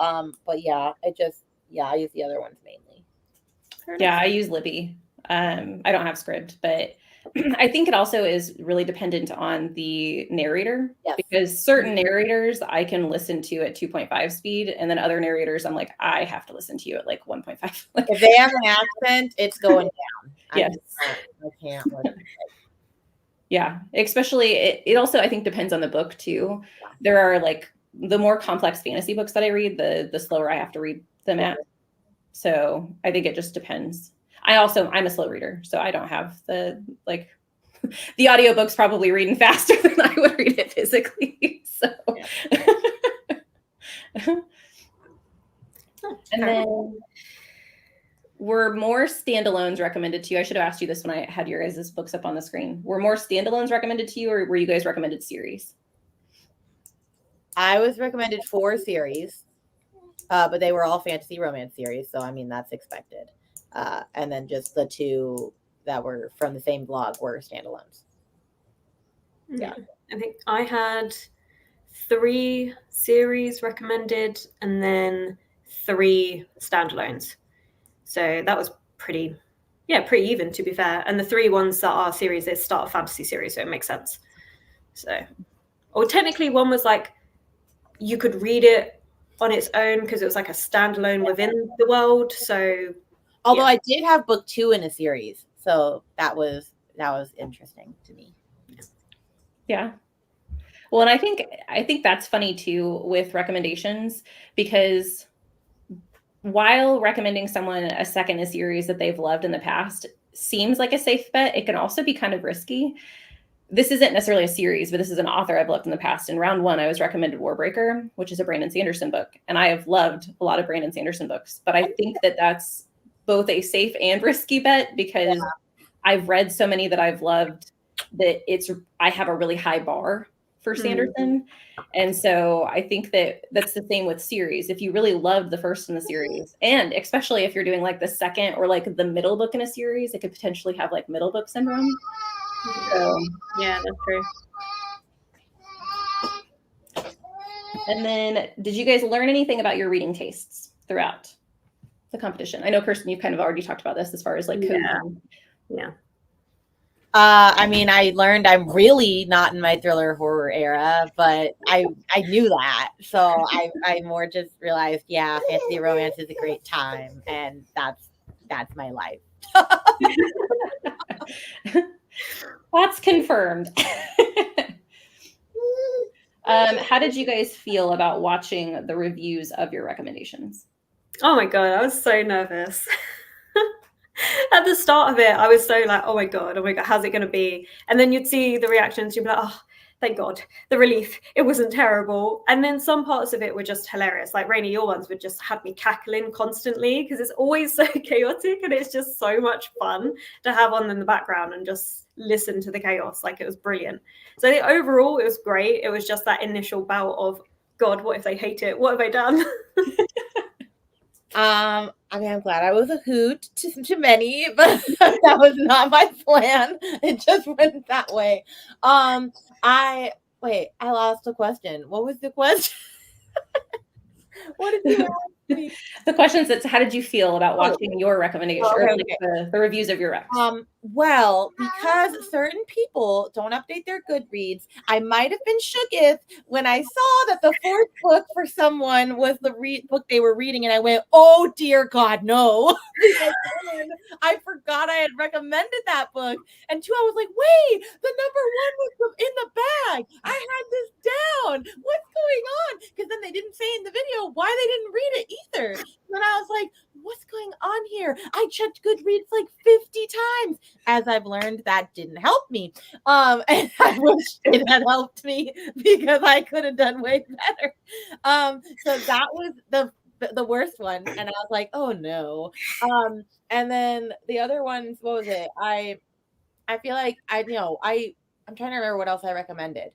But yeah, I use the other ones mainly. Yeah, I use Libby. I don't have Scribd, but I think it also is really dependent on the narrator. Yes. Because certain narrators I can listen to at 2.5 speed, and then other narrators I'm like, I have to listen to you at like 1.5. If they have an accent, it's going down. Yes. I can't listen. Yeah, especially it also I think depends on the book too. There are like the more complex fantasy books that I read, the slower I have to read them at. So I think it just depends. I'm a slow reader, so I don't have the audiobook's probably reading faster than I would read it physically. So and then were more standalones recommended to you? I should have asked you this when I had your guys' books up on the screen. Were more standalones recommended to you, or were you guys recommended series? I was recommended 4 series, but they were all fantasy romance series, so I mean that's expected. And then just the 2 that were from the same blog were standalones. Yeah, I think I had 3 series recommended and then 3 standalones. So that was pretty even, to be fair. And the 3 ones that are series, they start a fantasy series, so it makes sense. So, or technically one was like, you could read it on its own because it was like a standalone within the world. So, although I did have book 2 in a series, so that was interesting to me. Yeah. Well, and I think that's funny too with recommendations, because while recommending someone a second a series that they've loved in the past seems like a safe bet, it can also be kind of risky. This isn't necessarily a series, but this is an author I've loved in the past. In round 1, I was recommended Warbreaker, which is a Brandon Sanderson book. And I have loved a lot of Brandon Sanderson books, but I think that that's both a safe and risky bet because I've read so many that I've loved that I have a really high bar for Sanderson. And so I think that that's the same with series. If you really loved the first in the series, and especially if you're doing like the second or like the middle book in a series, it could potentially have like middle book syndrome. So yeah, that's true. And then did you guys learn anything about your reading tastes throughout the competition? I know, Kirsten, you've kind of already talked about this as far as like coding. Yeah. I mean, I learned I'm really not in my thriller horror era, but I knew that. So I more just realized, yeah, fantasy romance is a great time, and that's my life. That's confirmed. How did you guys feel about watching the reviews of your recommendations? Oh my God, I was so nervous. At the start of it, I was so like, oh my God, how's it going to be? And then you'd see the reactions, you'd be like, oh, thank God, the relief, it wasn't terrible. And then some parts of it were just hilarious. Like Rainy, your ones would just have me cackling constantly because it's always so chaotic and it's just so much fun to have on in the background and just listen to the chaos. Like it was brilliant. So I think overall it was great. It was just that initial bout of, God, what if they hate it? What have I done? I mean, I'm glad I was a hoot to many, but that was not my plan. It just went that way. I lost the question. What was the question? What did you ask me? The question is, how did you feel about watching your recommendation or like the reviews of your recs? Well, because certain people don't update their Goodreads, I might have been shooketh when I saw that the fourth book for someone was the book they were reading, and I went, "Oh dear God, no!" Because one, I forgot I had recommended that book, and two, I was like, "Wait, the number one was in the bag. I had this down. What's going on?" Because then they didn't say in the video why they didn't read it either. And I was like, "What's going on here?" I checked Goodreads like 50 times. As I've learned, that didn't help me. And I wish it had helped me because I could have done way better. So that was the worst one. And I was like, oh no. And then the other ones, what was it? I feel like I'm trying to remember what else I recommended.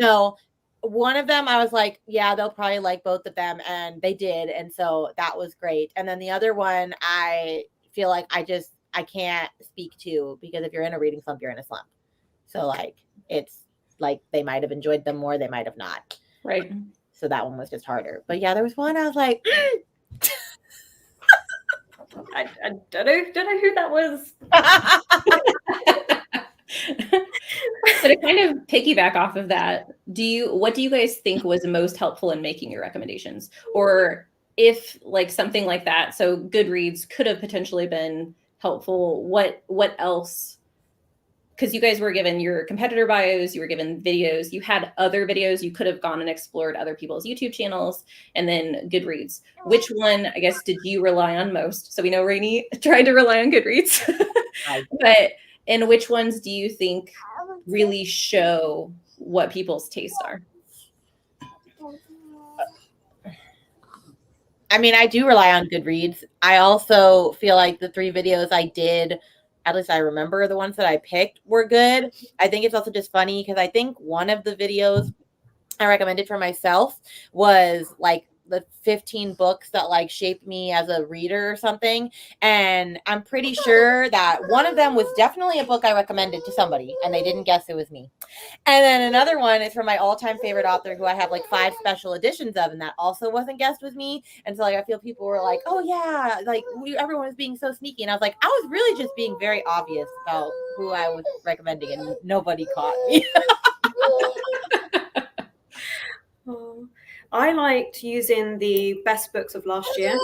No, one of them I was like, yeah, they'll probably like both of them, and they did, and so that was great. And then the other one, I feel like I can't speak to, because if you're in a reading slump, you're in a slump. So like it's like they might have enjoyed them more, they might have not. Right. So that one was just harder. But yeah, there was one I was like, I don't know who that was. So to kind of piggyback off of that, what do you guys think was most helpful in making your recommendations? Or if like something like that, so Goodreads could have potentially been helpful, what else? Because you guys were given your competitor bios, you were given videos, you had other videos, you could have gone and explored other people's YouTube channels, and then Goodreads. Which one, I guess, did you rely on most? So we know Rainey tried to rely on Goodreads, but and which ones do you think really show what people's tastes are? I mean, I do rely on Goodreads. I also feel like the 3 videos I did, at least I remember the ones that I picked, were good. I think it's also just funny because I think one of the videos I recommended for myself was like the 15 books that like shaped me as a reader or something. And I'm pretty sure that one of them was definitely a book I recommended to somebody and they didn't guess it was me. And then another one is from my all-time favorite author who I have like 5 special editions of, and that also wasn't guessed with me. And so like I feel people were like, oh yeah, like everyone was being so sneaky. And I was like, I was really just being very obvious about who I was recommending, and nobody caught me. I liked using the best books of last year.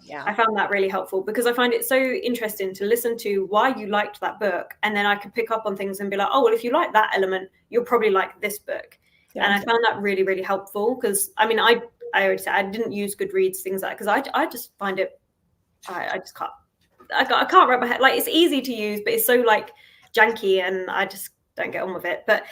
Yeah. I found that really helpful because I find it so interesting to listen to why you liked that book. And then I could pick up on things and be like, oh, well, if you like that element, you'll probably like this book. Yeah. And I found that really, really helpful because, I mean, I already said I didn't use Goodreads, things like that, because I just find it, I just can't. I can't wrap my head. Like, it's easy to use, but it's so like janky and I just don't get on with it. But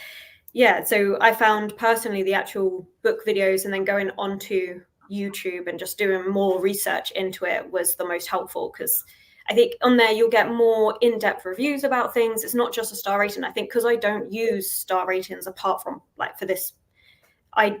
yeah, so I found personally the actual book videos and then going onto YouTube and just doing more research into it was the most helpful, because I think on there you'll get more in-depth reviews about things. It's not just a star rating. I think because I don't use star ratings apart from like for this, I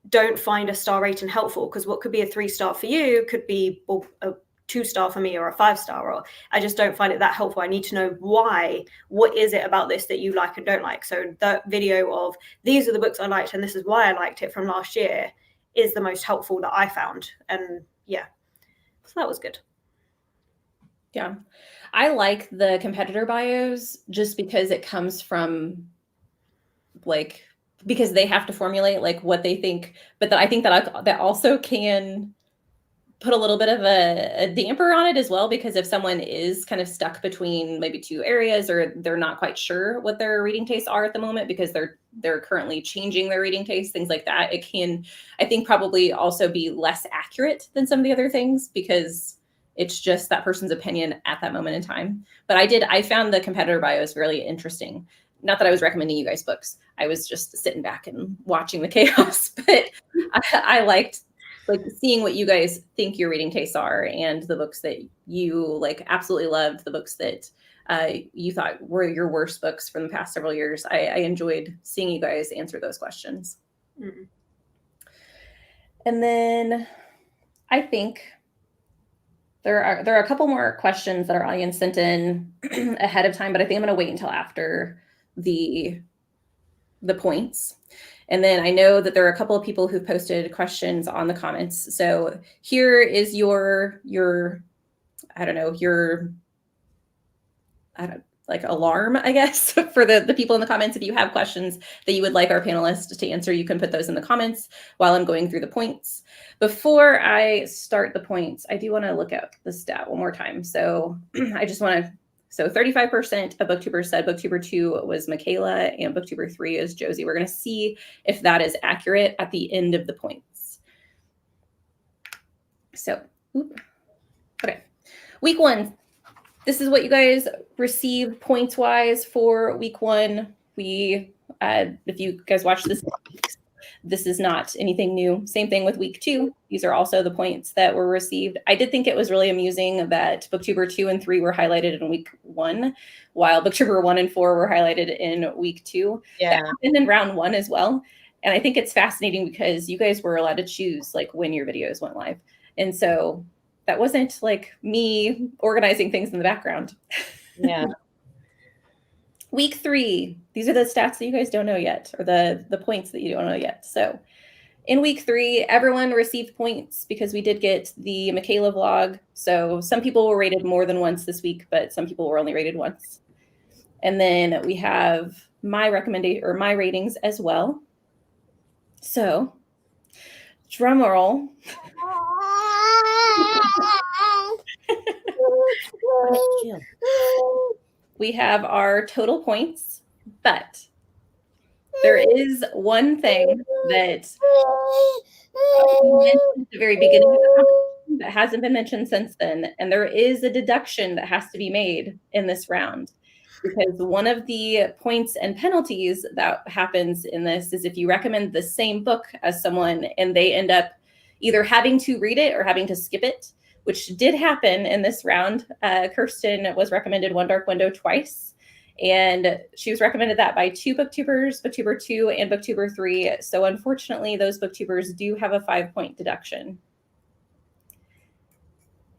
don't find a star rating helpful, because what could be a 3-star for you could be a 2-star for me or a 5-star, or I just don't find it that helpful. I need to know why. What is it about this that you like and don't like? So that video of these are the books I liked and this is why I liked it from last year is the most helpful that I found. And yeah, so that was good. Yeah. I like the competitor bios just because it comes from like, because they have to formulate like what they think, but I think that also can put a little bit of a damper on it as well, because if someone is kind of stuck between maybe two areas, or they're not quite sure what their reading tastes are at the moment because they're currently changing their reading tastes, things like that, it can, I think, probably also be less accurate than some of the other things because it's just that person's opinion at that moment in time. But I found the competitor bios really interesting. Not that I was recommending you guys books. I was just sitting back and watching the chaos, but I liked like seeing what you guys think your reading tastes are, and the books that you like absolutely loved, the books that you thought were your worst books from the past several years. I enjoyed seeing you guys answer those questions. Mm. And then I think there are a couple more questions that our audience sent in ahead of time, but I think I'm going to wait until after the points. And then I know that there are a couple of people who posted questions on the comments. So here is your like alarm, I guess, for the people in the comments. If you have questions that you would like our panelists to answer, you can put those in the comments while I'm going through the points. Before I start the points, I do want to look at the stat one more time. So I just want to, so 35% of Booktubers said Booktuber 2 was Michaela and Booktuber 3 is Josie. We're going to see if that is accurate at the end of the points. So, okay. Week 1. This is what you guys received points-wise for week 1. We, if you guys watch this is not anything new. Same thing with week 2. These are also the points that were received. I did think it was really amusing that Booktuber 2 and 3 were highlighted in week 1, while Booktuber 1 and 4 were highlighted in week 2. Yeah. That happened in round 1 as well. And I think it's fascinating because you guys were allowed to choose like when your videos went live. And so that wasn't like me organizing things in the background. Yeah. Week 3, these are the stats that you guys don't know yet, or the points that you don't know yet. So in week 3, everyone received points because we did get the Michaela vlog. So some people were rated more than once this week, but some people were only rated once. And then we have my recommendation or my ratings as well. So drum roll. We have our total points, but there is one thing that we mentioned at the very beginning of the competition that hasn't been mentioned since then, and there is a deduction that has to be made in this round, because one of the points and penalties that happens in this is if you recommend the same book as someone and they end up either having to read it or having to skip it, which did happen in this round. Kirsten was recommended One Dark Window twice, and she was recommended that by 2 booktubers, Booktuber 2 and Booktuber 3. So unfortunately, those booktubers do have a 5-point deduction.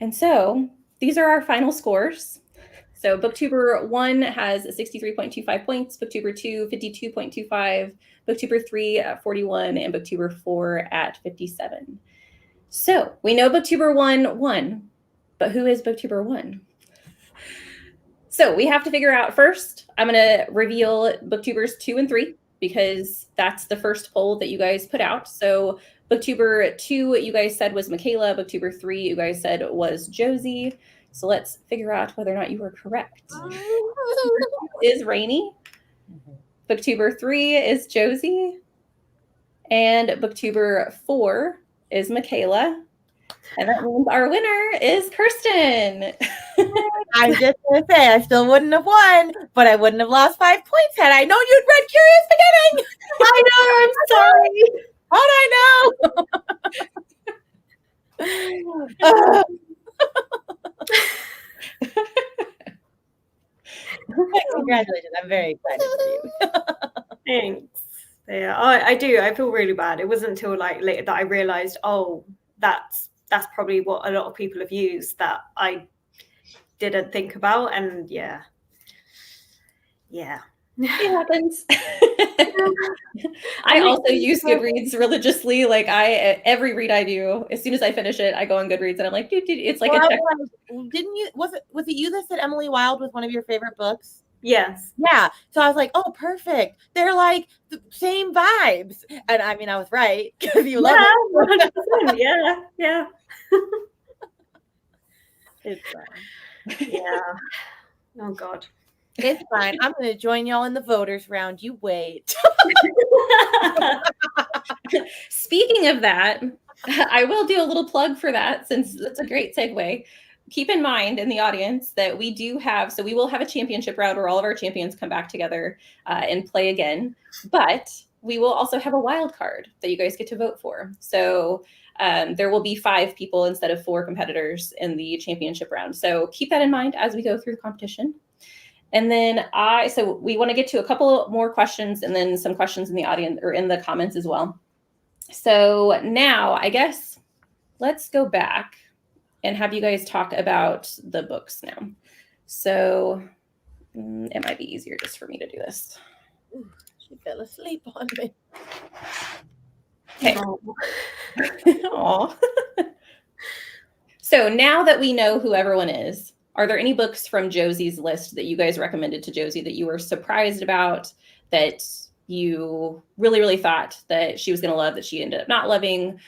And so these are our final scores. So Booktuber 1 has 63.25 points, Booktuber 2, 52.25, Booktuber 3 at 41, and Booktuber 4 at 57. So we know Booktuber 1 won, but who is Booktuber 1? So we have to figure out first, I'm going to reveal Booktubers 2 and 3 because that's the first poll that you guys put out. So Booktuber 2, you guys said was Michaela. Booktuber 3, you guys said was Josie. So let's figure out whether or not you were correct. Is Rainy. Booktuber 3 is Josie. And Booktuber 4 is Michaela. And that means our winner is Kirsten. I'm just going to say, I still wouldn't have won, but I wouldn't have lost 5 points had I known you'd read Curious Beginning. I know, I'm sorry. Congratulations. I'm very excited for you. Thanks. Yeah, I do. I feel really bad. It wasn't until like later that I realized, oh, that's that's probably what a lot of people have used that I didn't think about. And yeah. It happens. I also use Goodreads religiously. Like every read I do, as soon as I finish it, I go on Goodreads and I'm like, dude, it's like a check. Didn't you? Was it you that said Emily Wilde was one of your favorite books? Yes. Yeah. So I was like, oh, perfect. They're like the same vibes. And I mean, I was right because you love it. 100%. Yeah. It's fine. Yeah. Oh God. It's fine. I'm going to join y'all in the voters round. You wait. Speaking of that, I will do a little plug for that since it's a great segue. Keep in mind in the audience that we will have a championship round where all of our champions come back together and play again. But we will also have a wild card that you guys get to vote for. So there will be 5 people instead of 4 competitors in the championship round. So keep that in mind as we go through the competition. And then so we want to get to a couple more questions and then some questions in the audience or in the comments as well. So now I guess let's go back and have you guys talk about the books now. So it might be easier just for me to do this. Ooh, she fell asleep on me. Okay. Aww. So now that we know who everyone is, are there any books from Josie's list that you guys recommended to Josie that you were surprised about, that you really, really thought that she was going to love that she ended up not loving?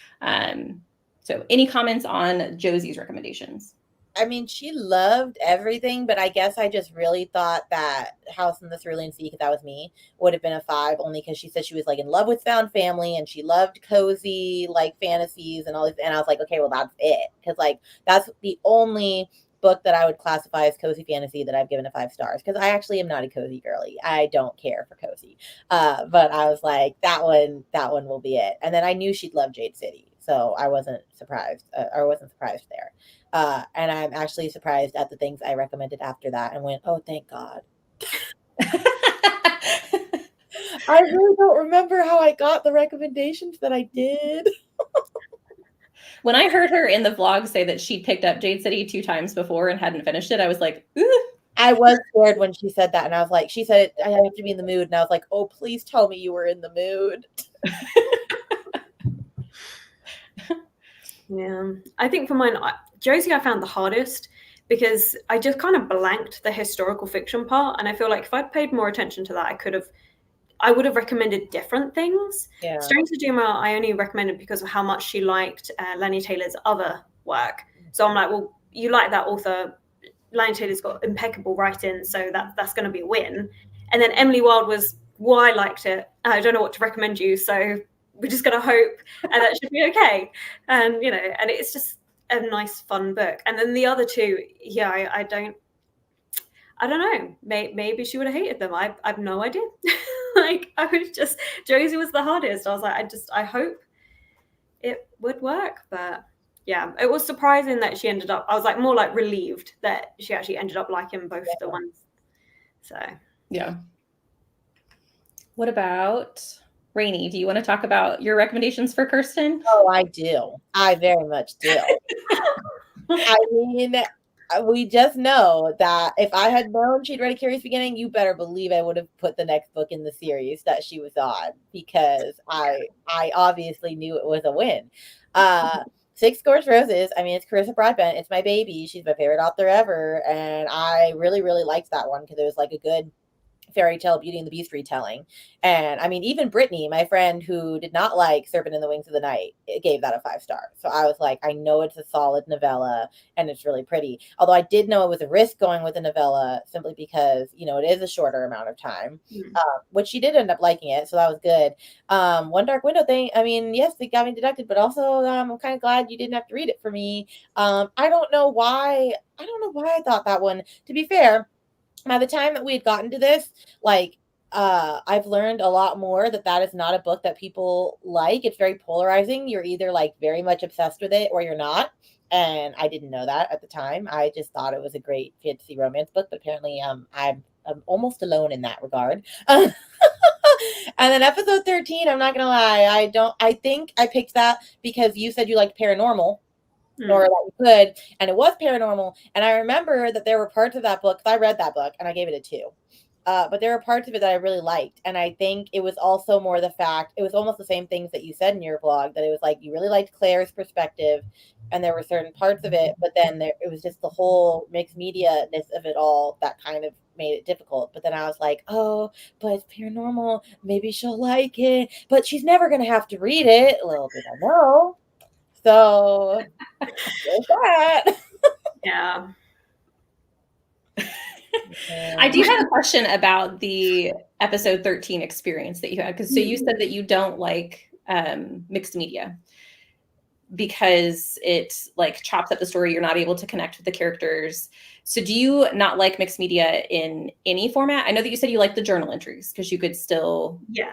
So any comments on Josie's recommendations? I mean, she loved everything, but I guess I just really thought that House in the Cerulean Sea, because that was me, would have been a 5, only because she said she was like in love with found family and she loved cozy like fantasies and all this. And I was like, okay, well, that's it. Because like that's the only book that I would classify as cozy fantasy that I've given a 5 stars, because I actually am not a cozy girly. I don't care for cozy. But I was like, that one will be it. And then I knew she'd love Jade City, so I wasn't surprised. There. And I'm actually surprised at the things I recommended after that and went, oh, thank God. I really don't remember how I got the recommendations that I did. When I heard her in the vlog say that she picked up Jade City 2 times before and hadn't finished it, I was like, ooh. I was scared when she said that. And I was like, she said, I have to be in the mood. And I was like, oh, please tell me you were in the mood. Yeah. I think for mine, Josie, I found the hardest because I just kind of blanked the historical fiction part. And I feel like if I'd paid more attention to that, I would have recommended different things. Yeah. Strange Sajuma, I only recommended because of how much she liked Lenny Taylor's other work. So I'm like, well, you like that author. Lenny Taylor's got impeccable writing, so that's going to be a win. And then Emily Wilde was why I liked it. I don't know what to recommend you, so we're just going to hope, and that should be okay. And and it's just a nice, fun book. And then the other 2, yeah, I don't know. Maybe she would have hated them. I've no idea. Like Josie was the hardest. I was like, I hope it would work. But yeah, it was surprising that she ended up, I was like more like relieved that she actually ended up liking both the ones. So yeah. What about Rainey? Do you want to talk about your recommendations for Kirsten? Oh, I do. I very much do. I mean, we just know that if I had known she'd read A Curious Beginning, you better believe I would have put the next book in the series that she was on, because I obviously knew it was a win. 6 Scorched Roses. I mean, it's Carissa Broadbent. It's my baby. She's my favorite author ever. And I really, really liked that one because it was like a good fairy tale Beauty and the Beast retelling. And I mean, even Brittany, my friend who did not like Serpent in the Wings of the Night, gave that a 5 stars. So I was like, I know it's a solid novella and it's really pretty. Although I did know it was a risk going with a novella simply because, it is a shorter amount of time, which she did end up liking it. So that was good. One Dark Window thing. I mean, yes, they got me deducted, but also I'm kind of glad you didn't have to read it for me. I don't know why I thought that one, to be fair, by the time that we had gotten to this, I've learned a lot more that is not a book that people like. It's very polarizing. You're either like very much obsessed with it or you're not. And I didn't know that at the time. I just thought it was a great fantasy romance book, but apparently I'm almost alone in that regard. And then episode 13, I'm not gonna lie, I think I picked that because you said you liked paranormal. or that you could, and it was paranormal. And I remember that there were parts of that book, 'cause I read that book and I gave it a 2. But there were parts of it that I really liked. And I think it was also more the fact, it was almost the same things that you said in your blog, that it was like you really liked Claire's perspective, and there were certain parts of it, but then it was just the whole mixed media-ness of it all that kind of made it difficult. But then I was like, oh, but it's paranormal. Maybe she'll like it. But she's never going to have to read it. Little did I know. So there's that. Yeah. I do have a question about the episode 13 experience that you had. Because so you said that you don't like mixed media because it like chops up the story. You're not able to connect with the characters. So do you not like mixed media in any format? I know that you said you like the journal entries because you could still so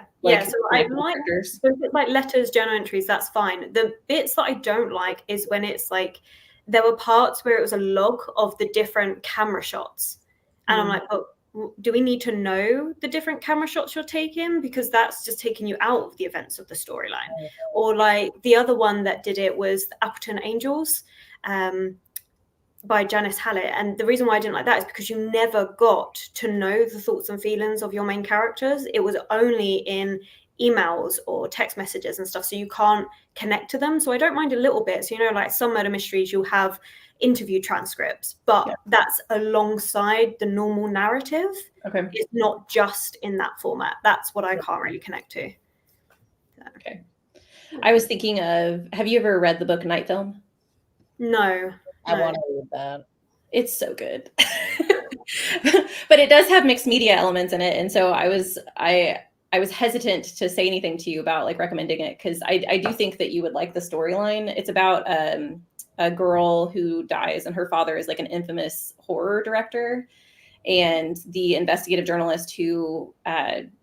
I like letters, journal entries, that's fine. The bits that I don't like is when it's like there were parts where it was a log of the different camera shots, and I'm like, oh, do we need to know the different camera shots you're taking? Because that's just taking you out of the events of the storyline. Or like the other one that did it was the Appleton Angels by Janice Hallett. And the reason why I didn't like that is because you never got to know the thoughts and feelings of your main characters. It was only in emails or text messages and stuff, so you can't connect to them. So I don't mind a little bit. So, you know, like some murder mysteries, you'll have interview transcripts, but that's alongside the normal narrative. Okay. It's not just in that format. That's what I can't really connect to. Okay. I was thinking of, have you ever read the book Night Film? No. I want to read that. It's so good. But it does have mixed media elements in it. And so I was hesitant to say anything to you about like recommending it because I do think that you would like the storyline. It's about a girl who dies and her father is like an infamous horror director. And the investigative journalist who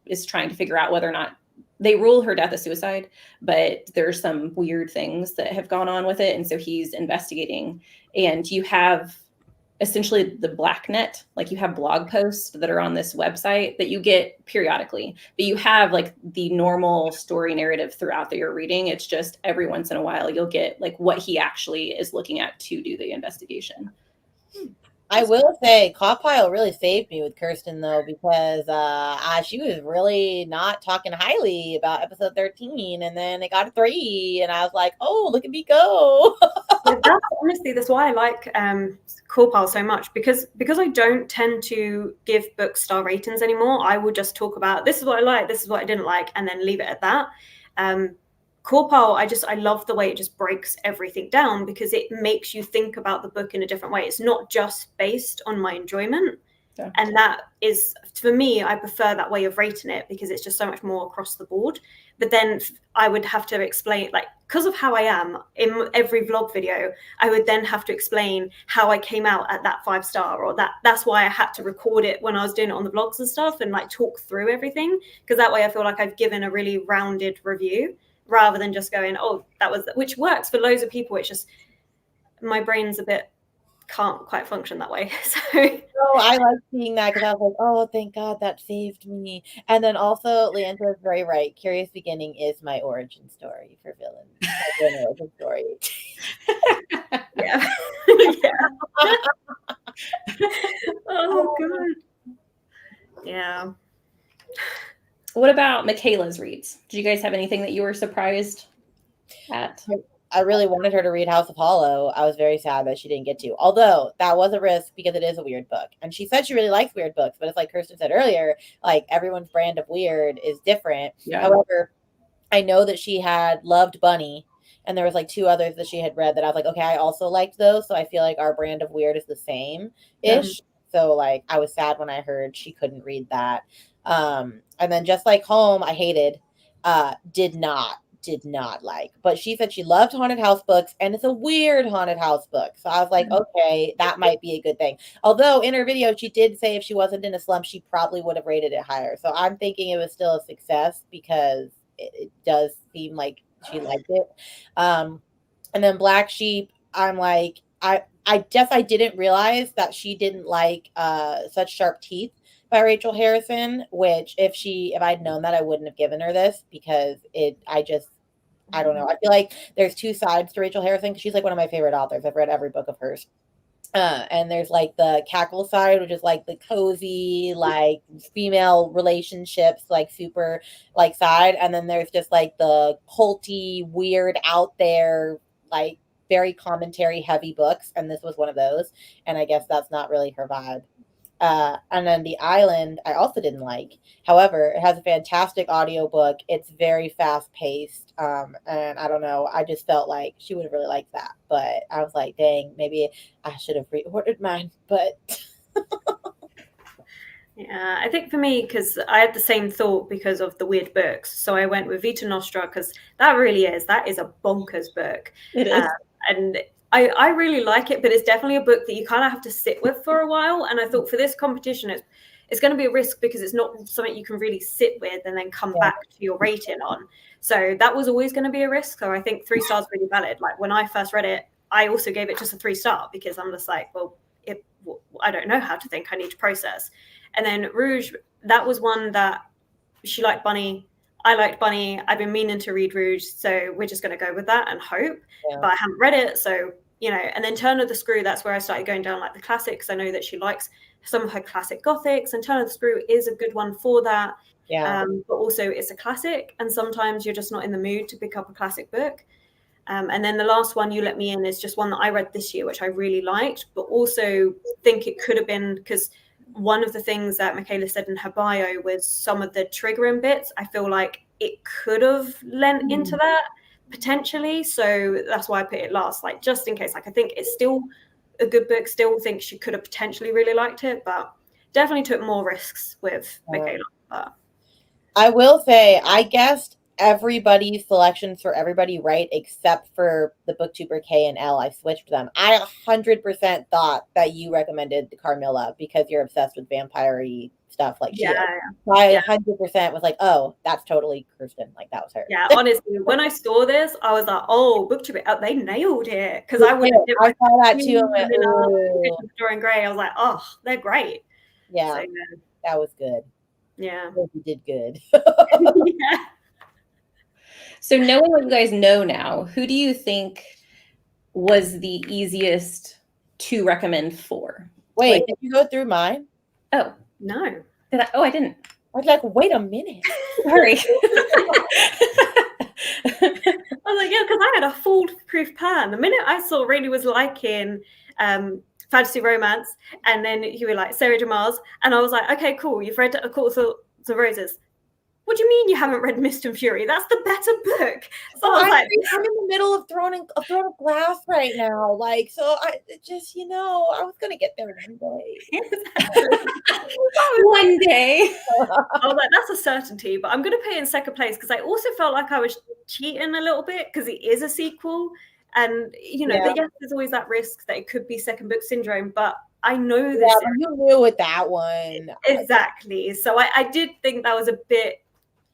is trying to figure out whether or not they rule her death a suicide, but there's some weird things that have gone on with it. And so he's investigating. And you have essentially the black net, like you have blog posts that are on this website that you get periodically, but you have like the normal story narrative throughout that you're reading. It's just every once in a while you'll get like what he actually is looking at to do the investigation. I will say Cawpile really saved me with Kirsten though, because she was really not talking highly about episode 13, and then it got a 3, and I was like, oh, look at me go. That's why I like Cawpile so much, because I don't tend to give books star ratings anymore. I will just talk about this is what I like, this is what I didn't like, and then leave it at that. Cawpile, I love the way it just breaks everything down because it makes you think about the book in a different way. It's not just based on my enjoyment. Yeah. And that is, for me, I prefer that way of rating it because it's just so much more across the board. But then I would have to explain, like, because of how I am in every vlog video, I would then have to explain how I came out at that 5-star, or that's why I had to record it when I was doing it on the vlogs and stuff and like talk through everything. Because that way I feel like I've given a really rounded review, rather than just going, oh, that was, which works for loads of people. It's just my brain's can't quite function that way. So I like seeing that because I was like, oh, thank God that saved me. And then also Leandra is very right. Curious Beginning is my origin story for villains. My origin story. Yeah. Oh God. Yeah. What about Michaela's reads? Did you guys have anything that you were surprised at? I really wanted her to read House of Hollow. I was very sad that she didn't get to. Although that was a risk because it is a weird book. And she said she really likes weird books, but it's like Kirsten said earlier, like everyone's brand of weird is different. Yeah. However, I know that she had loved Bunny, and there was like 2 others that she had read that I was like, okay, I also liked those. So I feel like our brand of weird is the same-ish. Yeah. So like I was sad when I heard she couldn't read that. And then Just Like Home, I hated, did not like, but she said she loved haunted house books, and it's a weird haunted house book. So I was like, okay, that might be a good thing. Although in her video, she did say if she wasn't in a slump, she probably would have rated it higher. So I'm thinking it was still a success because it does seem like she liked it. And then Black Sheep, I'm like, I guess I didn't realize that she didn't like Such Sharp Teeth by Rachel Harrison, which if I'd known that, I wouldn't have given her this because I don't know. I feel like there's two sides to Rachel Harrison because she's like one of my favorite authors. I've read every book of hers. And there's like the cackle side, which is like the cozy, like female relationships, like super like side. And then there's just like the culty, weird, out there, like very commentary heavy books. And this was one of those. And I guess that's not really her vibe. And then The Island, I also didn't like. However, it has a fantastic audiobook. It's very fast paced. And I don't know, I just felt like she would have really liked that. But I was like, dang, maybe I should have reordered mine. But yeah, I think for me, because I had the same thought because of the weird books. So I went with Vita Nostra because that is a bonkers book. It is. And I really like it, but it's definitely a book that you kind of have to sit with for a while. And I thought for this competition, it's going to be a risk because it's not something you can really sit with and then come back to your rating on. So that was always going to be a risk. So I think 3 stars really valid. Like when I first read it, I also gave it just a 3-star because I'm just like, well, I don't know how to think. I need to process. And then Rouge, that was one that she liked Bunny. I liked Bunny. I've been meaning to read Rouge, so we're just going to go with that and hope. Yeah. But I haven't read it, so, and then Turn of the Screw, that's where I started going down like the classics. I know that she likes some of her classic gothics, and Turn of the Screw is a good one for that. Yeah. But also it's a classic, and sometimes you're just not in the mood to pick up a classic book. And then the last one, You Let Me In, is just one that I read this year, which I really liked, but also think it could have been, because one of the things that Michaela said in her bio was some of the triggering bits. I feel like it could have lent into that potentially. So that's why I put it last, like just in case. Like I think it's still a good book, still think she could have potentially really liked it, but definitely took more risks with Michaela. But I will say, I guessed everybody's selections for everybody right except for the booktuber K and L. I switched them. I 100% thought that you recommended the Carmilla because you're obsessed with vampire-y stuff like she is. So I 100% was like, oh, that's totally Kirsten. Like that was her. Yeah, honestly, when I saw this, I was like, oh, booktuber, they nailed it. Because I saw that too. Dorian Gray. I was like, oh, they're great. Yeah, so, that was good. Yeah, you did good. Yeah. So knowing what you guys know now, who do you think was the easiest to recommend for? Wait, did you go through mine? Oh, no. Did I? Oh, I didn't. I was like, wait a minute. Sorry. I was like, yeah, because I had a foolproof plan. The minute I saw Rainey was liking fantasy romance, and then you were like, Sarah Jamal's, and I was like, okay, cool, you've read A Court of Roses. What do you mean you haven't read Mist and Fury? That's the better book. So I was like, I'm in the middle of throwing of Glass right now. Like, so I just, I was going to get there one day. One day. I was like, that's a certainty, but I'm going to put it in second place because I also felt like I was cheating a little bit because it is a sequel. And, yes, there's always that risk that it could be second book syndrome, but I know this. Yeah, but you knew with that one. Exactly. So I did think that was a bit.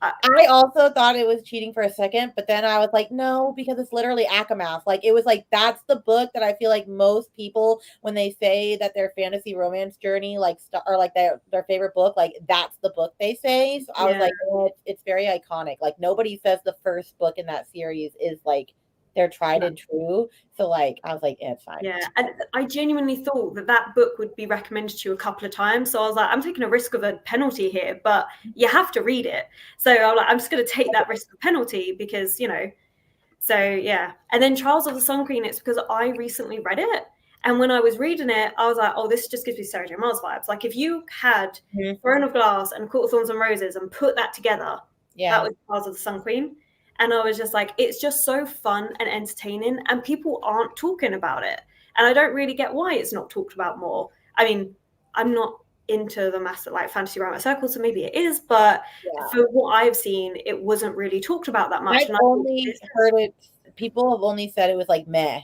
I also thought it was cheating for a second, but then I was like, no, because it's literally Akamath. Like, it was like, that's the book that I feel like most people, when they say that their fantasy romance journey, like, or like their favorite book, like, that's the book they say. So I was like, oh, it's very iconic. Like, nobody says the first book in that series is like they're tried and true. So like I was like, it's fine. Yeah, and I genuinely thought that book would be recommended to you a couple of times. So I was like, I'm taking a risk of a penalty here, but you have to read it. So I'm like, I'm just going to take that risk of penalty because So yeah, and then Trials of the Sun Queen. It's because I recently read it, and when I was reading it, I was like, oh, this just gives me Sarah J. Maas vibes. Like if you had Throne of Glass and Court of Thorns and Roses and put that together, that was Trials of the Sun Queen. And I was just like, it's just so fun and entertaining, and people aren't talking about it. And I don't really get why it's not talked about more. I mean, I'm not into the massive like fantasy romance circles, so maybe it is, but for what I've seen, it wasn't really talked about that much. I've only heard it. People have only said it was like meh.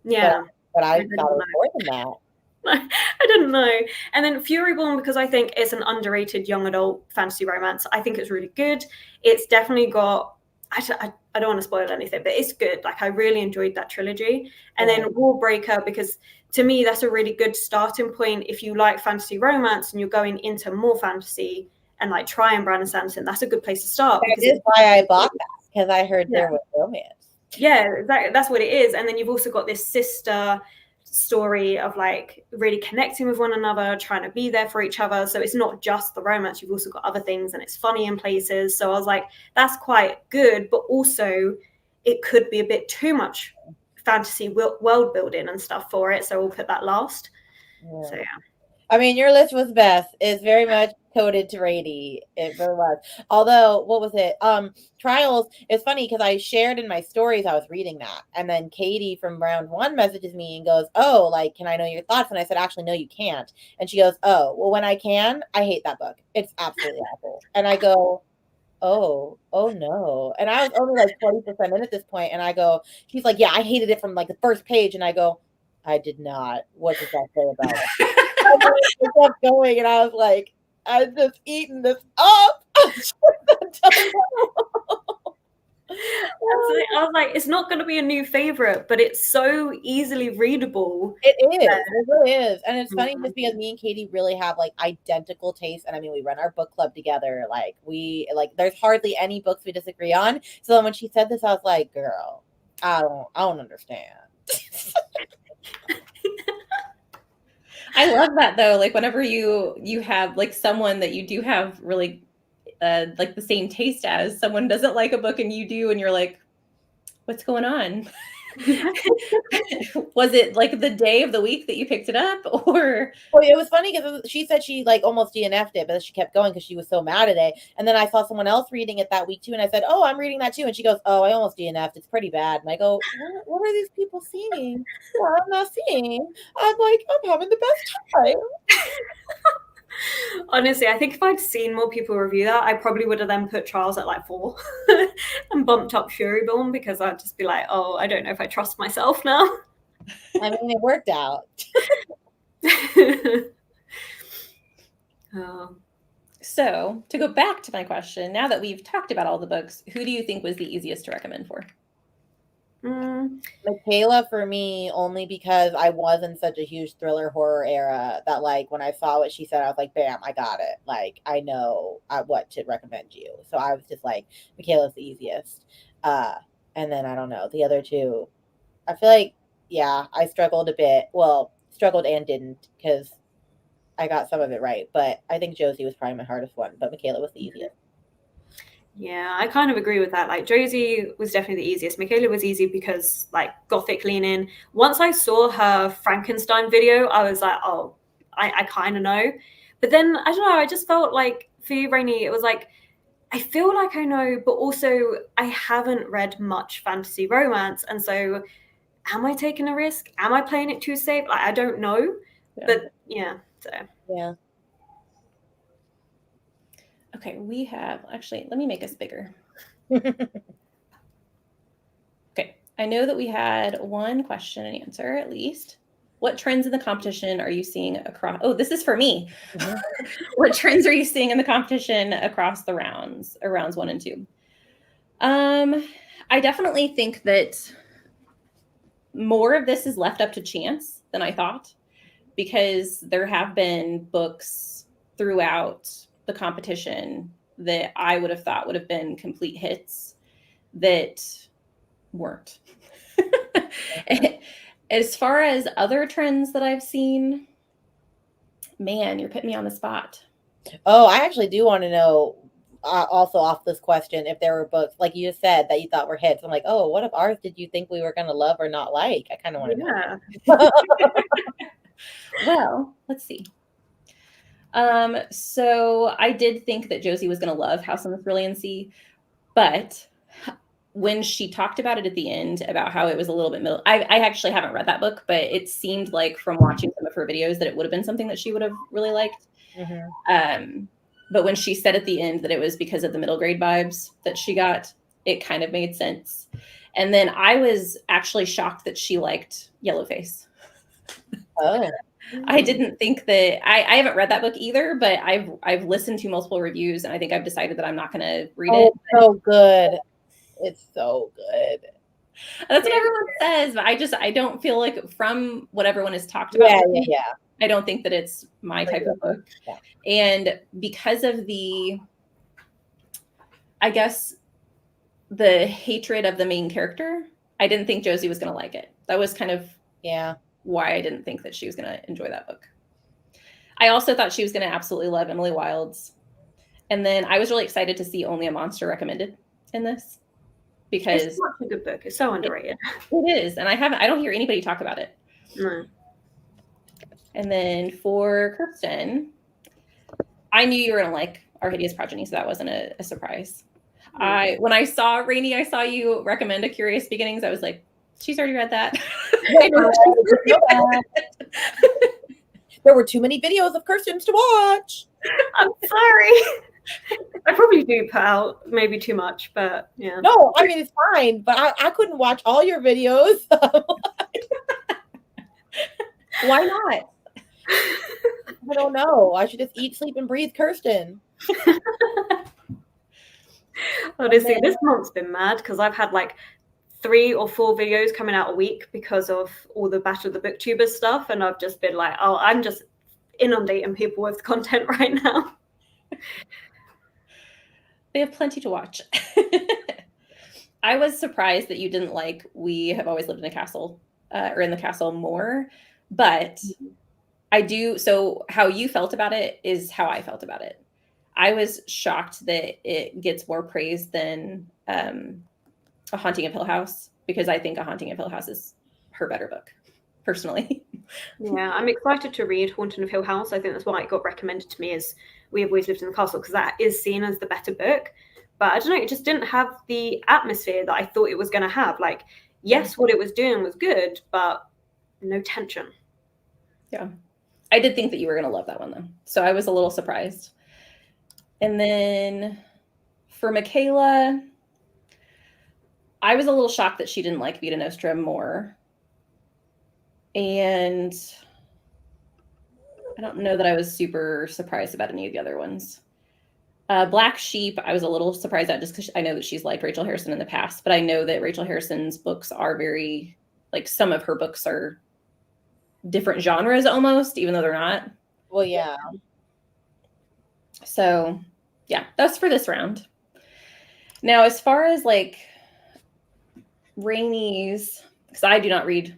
Yeah, but I thought it was more than that. I didn't know. And then Furyborn, because I think it's an underrated young adult fantasy romance. I think it's really good. It's definitely got. I don't want to spoil anything, but it's good. Like I really enjoyed that trilogy. And then Warbreaker, because to me that's a really good starting point if you like fantasy romance and you're going into more fantasy and like trying Brandon Sanderson. That's a good place to start. That is why I bought that, because I heard there was romance. Yeah, that's what it is. And then you've also got this sister story of like really connecting with one another, trying to be there for each other. So it's not just the romance, you've also got other things, and it's funny in places. So I was like, that's quite good, but also it could be a bit too much fantasy world building and stuff for it. So we'll put that last. Yeah. So yeah. I mean, your list was best. It's very much coded to Rady. It very was. Although, what was it? Trials. It's funny because I shared in my stories I was reading that, and then Katie from round one messages me and goes, "Oh, like, can I know your thoughts?" And I said, "Actually, no, you can't." And she goes, "Oh, well, when I can, I hate that book. It's absolutely awful." And I go, "Oh no." And I was only like 20% in at this point, and I go, she's like, "Yeah, I hated it from like the first page," and I go, "I did not. What does that say about it?" I kept going, and I was like, "I'm just eating this up." I was like, it's not going to be a new favorite, but it's so easily readable. It is. It really is. And it's funny Mhm. just because me and Katie really have like identical tastes. And I mean, we run our book club together. Like, there's hardly any books we disagree on. So then when she said this, I was like, girl, I don't understand. I love that though. Like whenever you have like someone that you do have really like the same taste as, someone doesn't like a book and you do, and you're like, what's going on? Was it like the day of the week that you picked it up, or? Well, it was funny because she said she like almost DNF'd it, but she kept going because she was so mad at it. And then I saw someone else reading it that week too, and I said, "Oh, I'm reading that too." And she goes, "Oh, I almost DNF'd. It's pretty bad." And I go, "What are these people seeing? Well, I'm not seeing. I'm like, I'm having the best time." Honestly, I think if I'd seen more people review that, I probably would have then put Trials at like 4 and bumped up Furyborn, because I'd just be like, oh, I don't know if I trust myself now. I mean, it worked out. Oh. So to go back to my question, now that we've talked about all the books, who do you think was the easiest to recommend for? Michaela for me, only because I was in such a huge thriller horror era that like when I saw what she said, I was like, bam, I got it. Like I know what to recommend you. So I was just like, Michaela's the easiest. And then I don't know, the other two, I feel like, yeah, I struggled a bit. Well, struggled and didn't, because I got some of it right. But I think Josie was probably my hardest one, but Michaela was the easiest. Yeah, I kind of agree with that. Like Josie was definitely the easiest. Michaela was easy because like gothic leaning. Once I saw her Frankenstein video, I was like, oh, I kind of know. But then I don't know, I just felt like for you, Rainy, it was like, I feel like I know, but also I haven't read much fantasy romance. And so am I taking a risk? Am I playing it too safe? Like, I don't know. Yeah. But yeah, so. Yeah. Okay, we have, actually, let me make us bigger. Okay, I know that we had one question and answer at least. What trends in the competition are you seeing across? Oh, this is for me. Mhm. What trends are you seeing in the competition across the rounds, or rounds 1 and 2? I definitely think that more of this is left up to chance than I thought, because there have been books throughout the competition that I would have thought would have been complete hits that weren't. As far as other trends that I've seen, man, you're putting me on the spot. Oh, I actually do want to know, also off this question, if there were books, like you said, that you thought were hits. I'm like, oh, what of ours did you think we were going to love or not like? I kind of want to know. Well, let's see. So I did think that Josie was going to love House on the Cerulean Sea, but when she talked about it at the end, about how it was a little bit middle, I actually haven't read that book, but it seemed like from watching some of her videos that it would have been something that she would have really liked. Mm-hmm. But when she said at the end that it was because of the middle grade vibes that she got, it kind of made sense. And then I was actually shocked that she liked Yellowface. Oh. I didn't think that I haven't read that book either, but I've listened to multiple reviews, and I think I've decided that I'm not going to read it. So good. It's so good. That's what everyone says, but I don't feel like, from what everyone has talked about, Yeah. I don't think that it's my type of book. Yeah. And because of the, I guess, the hatred of the main character I didn't think Josie was going to like it. That was kind of why I didn't think that she was going to enjoy that book. I also thought she was going to absolutely love Emily Wilde's. And then I was really excited to see Only a Monster recommended in this, because it's such a good book. It's so underrated. It is. And I don't hear anybody talk about it. No. And then for Kirsten, I knew you were going to like Our Hideous Progeny, so that wasn't a surprise. When I saw Rainey, I saw you recommend A Curious Beginnings. I was like, she's already read that. There were too many videos of Kirsten's to watch. I'm sorry. I probably do put out maybe too much, but yeah. No, I mean, it's fine, but I couldn't watch all your videos. Why not? I don't know. I should just eat, sleep, and breathe Kirsten. Honestly, this month's been mad because I've had like 3 or 4 videos coming out a week because of all the Battle of the Booktubers stuff, and I've just been like, oh, I'm just inundating people with content right now. They have plenty to watch. I was surprised that you didn't like We Have Always Lived in a Castle, or In the Castle more, but I do. So how you felt about it is how I felt about it. I was shocked that it gets more praise than A Haunting of Hill House, because I think A Haunting of Hill House is her better book, personally. Yeah, I'm excited to read Haunting of Hill House. I think that's why it got recommended to me, as We Have Always Lived in the Castle, because that is seen as the better book. But I don't know, it just didn't have the atmosphere that I thought it was going to have. Like, yes, what it was doing was good, but no tension. Yeah. I did think that you were going to love that one, though. So I was a little surprised. And then for Michaela, I was a little shocked that she didn't like Vita Nostra more. And I don't know that I was super surprised about any of the other ones. Black Sheep, I was a little surprised at, just because I know that she's liked Rachel Harrison in the past, but I know that Rachel Harrison's books are very, like, some of her books are different genres almost, even though they're not. Well, yeah. So, yeah, that's for this round. Now, as far as like Rainey's, because I do not read,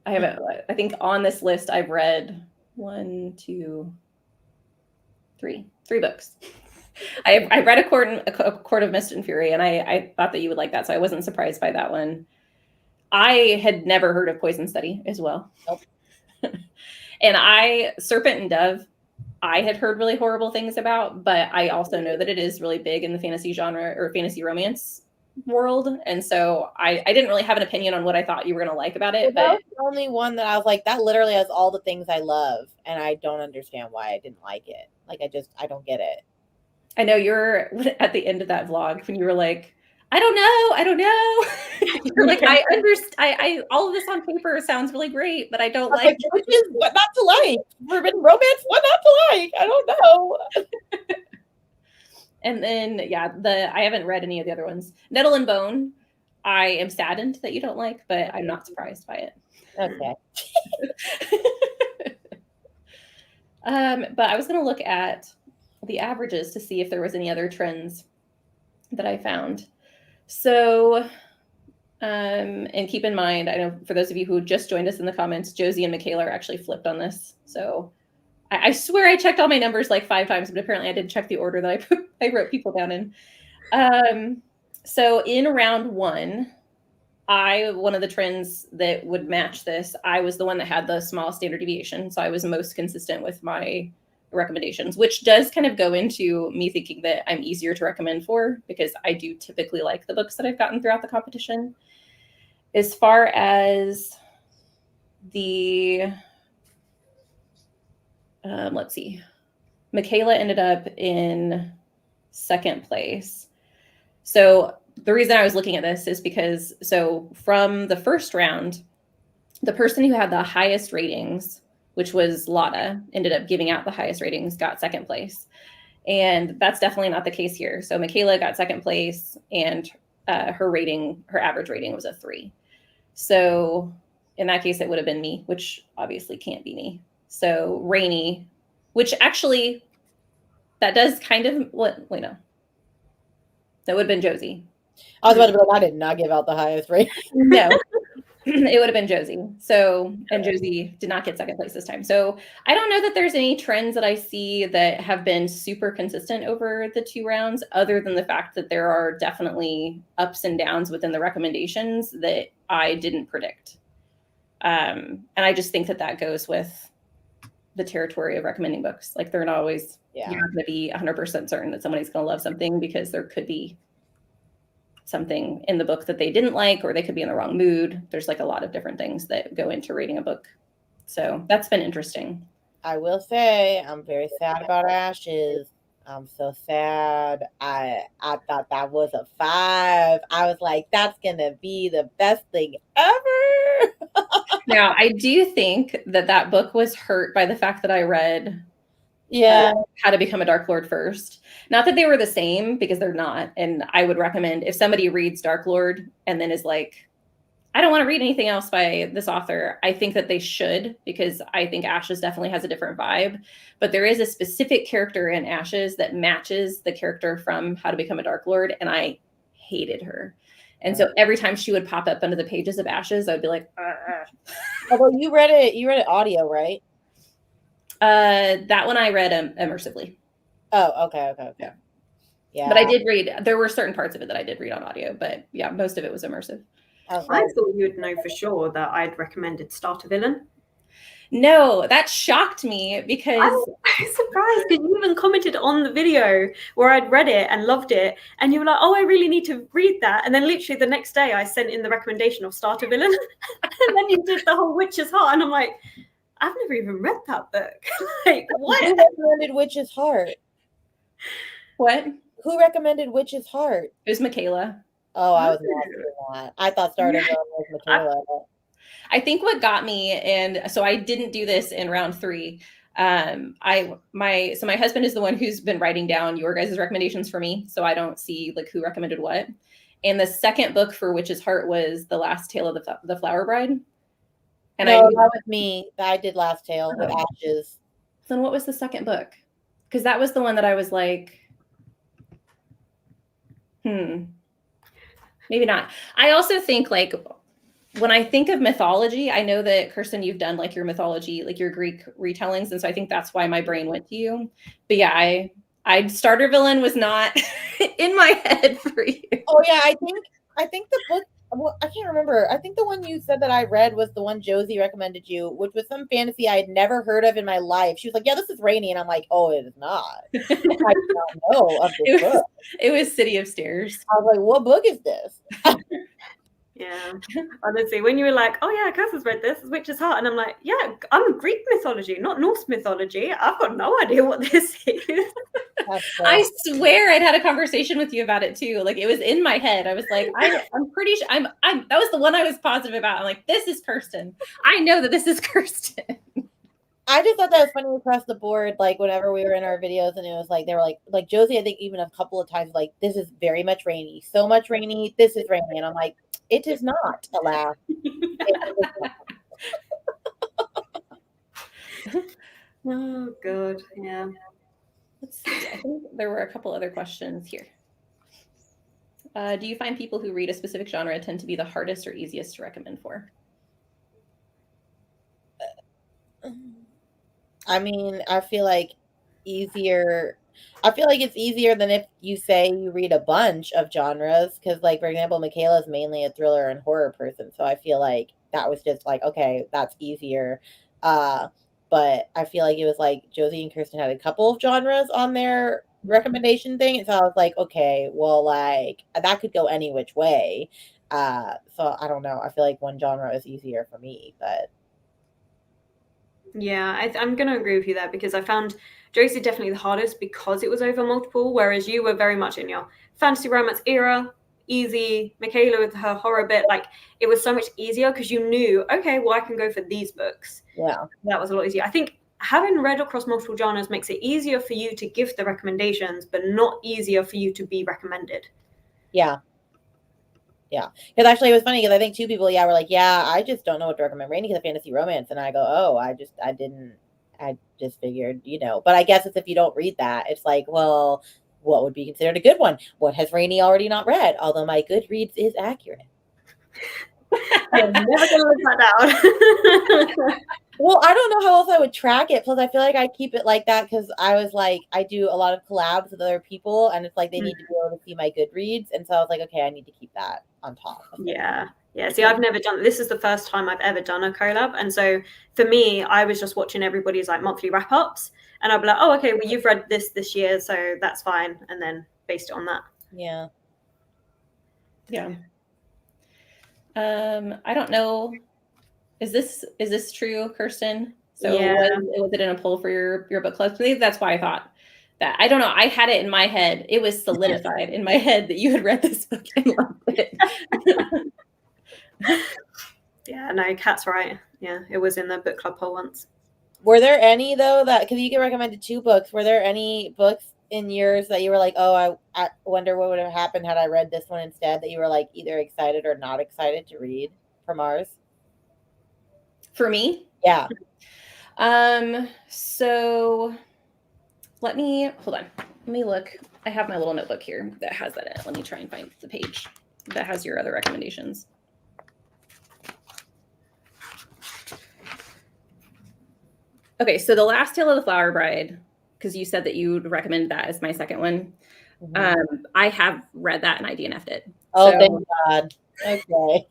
I haven't, I think on this list I've read 1, 2, 3 books. I read A Court of Mist and Fury, and I thought that you would like that, so I wasn't surprised by that one. I had never heard of Poison Study as well. Nope. And Serpent and Dove, I had heard really horrible things about, but I also know that it is really big in the fantasy genre or fantasy romance world. And so I didn't really have an opinion on what I thought you were going to like about it. That was the only one that I was like, that literally has all the things I love, and I don't understand why I didn't like it. Like, I don't get it. I know you're at the end of that vlog when you were like, I don't know. You're like, I understand. All of this on paper sounds really great, but I don't like it. Which is what not to like. Forbidden romance, what not to like? I don't know. And then, yeah, I haven't read any of the other ones. Nettle and Bone, I am saddened that you don't like, but I'm not surprised by it. Okay. But I was going to look at the averages to see if there was any other trends that I found. So, and keep in mind, I know for those of you who just joined us in the comments, Josie and Michaela are actually flipped on this. So I swear I checked all my numbers like 5 times, but apparently I didn't check the order that I wrote people down in. So in round 1, one of the trends that would match this, I was the one that had the small standard deviation. So I was most consistent with my recommendations, which does kind of go into me thinking that I'm easier to recommend for, because I do typically like the books that I've gotten throughout the competition. As far as the, let's see, Michaela ended up in 2nd place. So the reason I was looking at this is because, so from the first round, the person who had the highest ratings, which was Lotta, ended up giving out the highest ratings, got 2nd place. And that's definitely not the case here. So Michaela got 2nd place, and her average rating was a 3. So in that case, it would have been me, which obviously can't be me. So Rainey, which actually, that does kind of, wait, no. That would have been Josie. I was about to be like, I did not give out the highest rate. No. It would have been Josie. So, and Josie did not get second place this time. So I don't know that there's any trends that I see that have been super consistent over the 2 rounds, other than the fact that there are definitely ups and downs within the recommendations that I didn't predict. And I just think that that goes with the territory of recommending books. Like they're not always, you're not going to be 100% certain that somebody's going to love something, because there could be something in the book that they didn't like, or they could be in the wrong mood. There's like a lot of different things that go into reading a book. So that's been interesting. I will say I'm very sad about Ashes. I'm so sad. I thought that was a 5. I was like, that's gonna be the best thing ever. Now, I do think that that book was hurt by the fact that I read How to Become a Dark Lord first. Not that they were the same, because they're not. And I would recommend, if somebody reads Dark Lord and then is like, I don't want to read anything else by this author, I think that they should, because I think Ashes definitely has a different vibe. But there is a specific character in Ashes that matches the character from How to Become a Dark Lord, and I hated her. And so every time she would pop up under the pages of Ashes, I would be like, Although you read it audio, right? That one I read immersively. Oh, okay. Yeah. But I did read, there were certain parts of it that I did read on audio, but yeah, most of it was immersive. I thought you would know for sure that I'd recommended Start a Villain. No, that shocked me, because I'm surprised, because you even commented on the video where I'd read it and loved it, and you were like, oh, I really need to read that. And then literally the next day I sent in the recommendation of Start a Villain. And then you did the whole Witch's Heart, and I'm like, I've never even read that book. Like, what? Who recommended Witch's Heart? What? Who recommended Witch's Heart? It was Michaela. Oh, I was not doing that. I thought Start a Villain was Michaela. I think what got me, and so I didn't do this in round 3. My husband is the one who's been writing down your guys' recommendations for me, so I don't see like who recommended what. And the second book for Witch's Heart was The Last Tale of the Flower Bride. And no, that was me. I did Last Tale with Ashes. Then what was the second book? Because that was the one that I was like, maybe not. I also think, like, when I think of mythology, I know that, Kirsten, you've done like your mythology, like your Greek retellings. And so I think that's why my brain went to you. But yeah, I Starter Villain was not in my head for you. Oh yeah, I think the book, well, I can't remember. I think the one you said that I read was the one Josie recommended you, which was some fantasy I had never heard of in my life. She was like, yeah, this is rainy. And I'm like, oh, it is not. I did not know of this book. It was City of Stairs. I was like, what book is this? Yeah, honestly, when you were like, oh yeah, Kirsten's read this, Witch's Heart, and I'm like, yeah, I'm Greek mythology, not Norse mythology. I've got no idea what this is. I swear I'd had a conversation with you about it too. Like, it was in my head. I was like, I'm pretty sure that was the one I was positive about. I'm like, this is Kirsten. I know that this is Kirsten. I just thought that was funny across the board. Like, whenever we were in our videos, and it was like, they were like Josie, I think even a couple of times, like, this is very much rainy, so much rainy, this is rainy. And I'm like, it is not, alas. Oh, God. Yeah. Let's see. I think there were a couple other questions here. Do you find people who read a specific genre tend to be the hardest or easiest to recommend for? I mean, I feel like it's easier than if you say you read a bunch of genres, because, like, for example, Michaela's mainly a thriller and horror person, so I feel like that was just like, okay, that's easier. But I feel like it was like Josie and Kirsten had a couple of genres on their recommendation thing, and so I was like, okay, well, like, that could go any which way. So I don't know. I feel like one genre is easier for me, but yeah, I'm going to agree with you there, because I found Josie definitely the hardest because it was over multiple, whereas you were very much in your fantasy romance era, easy. Michaela with her horror bit, like, it was so much easier because you knew, okay, well, I can go for these books. Yeah, that was a lot easier. I think having read across multiple genres makes it easier for you to give the recommendations, but not easier for you to be recommended. Yeah. Because actually it was funny, because I think 2 people, were like, yeah, I just don't know what to recommend. Rainy is a fantasy romance. And I go, oh, I just figured, But I guess it's if you don't read that, it's like, well, what would be considered a good one? What has Rainey already not read? Although my Goodreads is accurate. I'm never gonna live that down. Well, I don't know how else I would track it. Plus, I feel like I keep it like that because I was like, I do a lot of collabs with other people, and it's like they need to be able to see my Goodreads, and so I was like, okay, I need to keep that on top of it. Yeah. See, I've never done. This is the first time I've ever done a collab, and so for me, I was just watching everybody's like monthly wrap ups, and I'd be like, oh, okay, well, you've read this year, so that's fine, and then based it on that. Yeah. I don't know. Is this true, Kirsten? So Yeah. was it in a poll for your book club? Maybe that's why I thought that. I don't know. I had it in my head. It was solidified in my head that you had read this book and loved it. Yeah, no, Kat's right. Yeah, it was in the book club poll once. Were there any though that because you get recommended 2 books? Were there any books in yours that you were like, oh, I wonder what would have happened had I read this one instead? That you were like either excited or not excited to read from ours? For me? Yeah. So let me hold on. Let me look. I have my little notebook here that has that in it. Let me try and find the page that has your other recommendations. Okay, so The Last Tale of the Flower Bride, because you said that you would recommend that as my second one. Mm-hmm. I have read that and I DNF'd it. Oh, so. Thank God. Okay.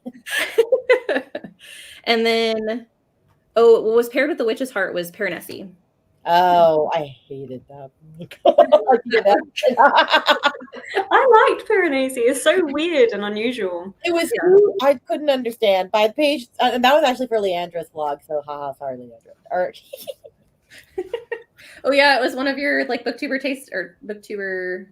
And then, what was paired with The Witch's Heart was Piranesi. Oh, I hated that. I liked Piranesi. It's so weird and unusual. It was I couldn't understand by the page, and that was actually for Leandra's vlog. So, haha, sorry, Leandra. Or oh yeah, it was one of your like booktuber taste or booktuber.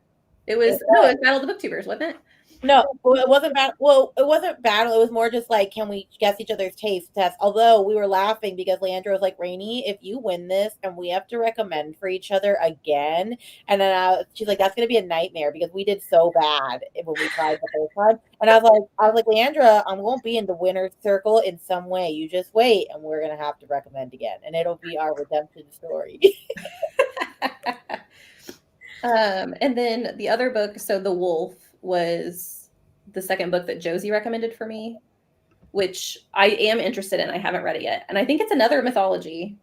It was Battle of the Booktubers, wasn't it? No, it wasn't bad. Well, it wasn't battle. It was more just like, can we guess each other's taste test? Although we were laughing because Leandra was like, Rainey, if you win this and we have to recommend for each other again, and then she's like, that's gonna be a nightmare because we did so bad when we tried the first time. And I was like, Leandra, I won't be in the winner's circle in some way. You just wait, and we're gonna have to recommend again, and it'll be our redemption story. And then the other book, so The Wolf, was the second book that Josie recommended for me, which I am interested in. I haven't read it yet. And I think it's another mythology.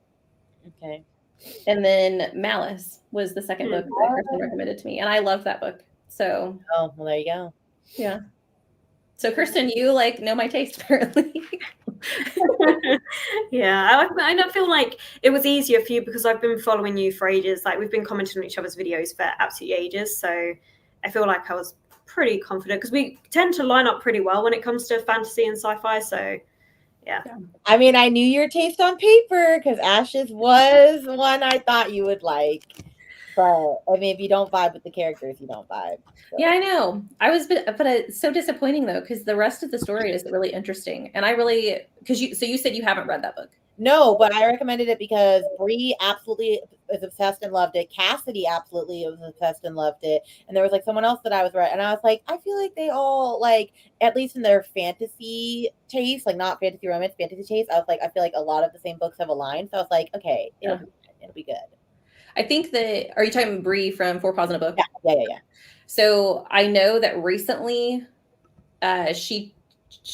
Okay. And then Malice was the second book that Kristen recommended to me. And I love that book. So. Oh, well, there you go. Yeah. So Kirsten, you like know my taste apparently. Yeah, I feel like it was easier for you because I've been following you for ages. Like we've been commenting on each other's videos for absolutely ages. So I feel like I was pretty confident because we tend to line up pretty well when it comes to fantasy and sci-fi. So yeah. I mean, I knew your taste on paper because Ashes was one I thought you would like. But I mean, if you don't vibe with the characters, you don't vibe. So. Yeah, I know. But it's so disappointing though, because the rest of the story is really interesting, and I really you said you haven't read that book. No, but I recommended it because Bree absolutely is obsessed and loved it. Cassidy absolutely was obsessed and loved it, and there was like someone else that I was read, and I was like, I feel like they all like, at least in their fantasy taste, like not fantasy romance, fantasy taste. I was like, I feel like a lot of the same books have aligned, so I was like, okay, it'll be good. I think that, are you talking Bree from Four Paws in a Book? Yeah. So I know that recently she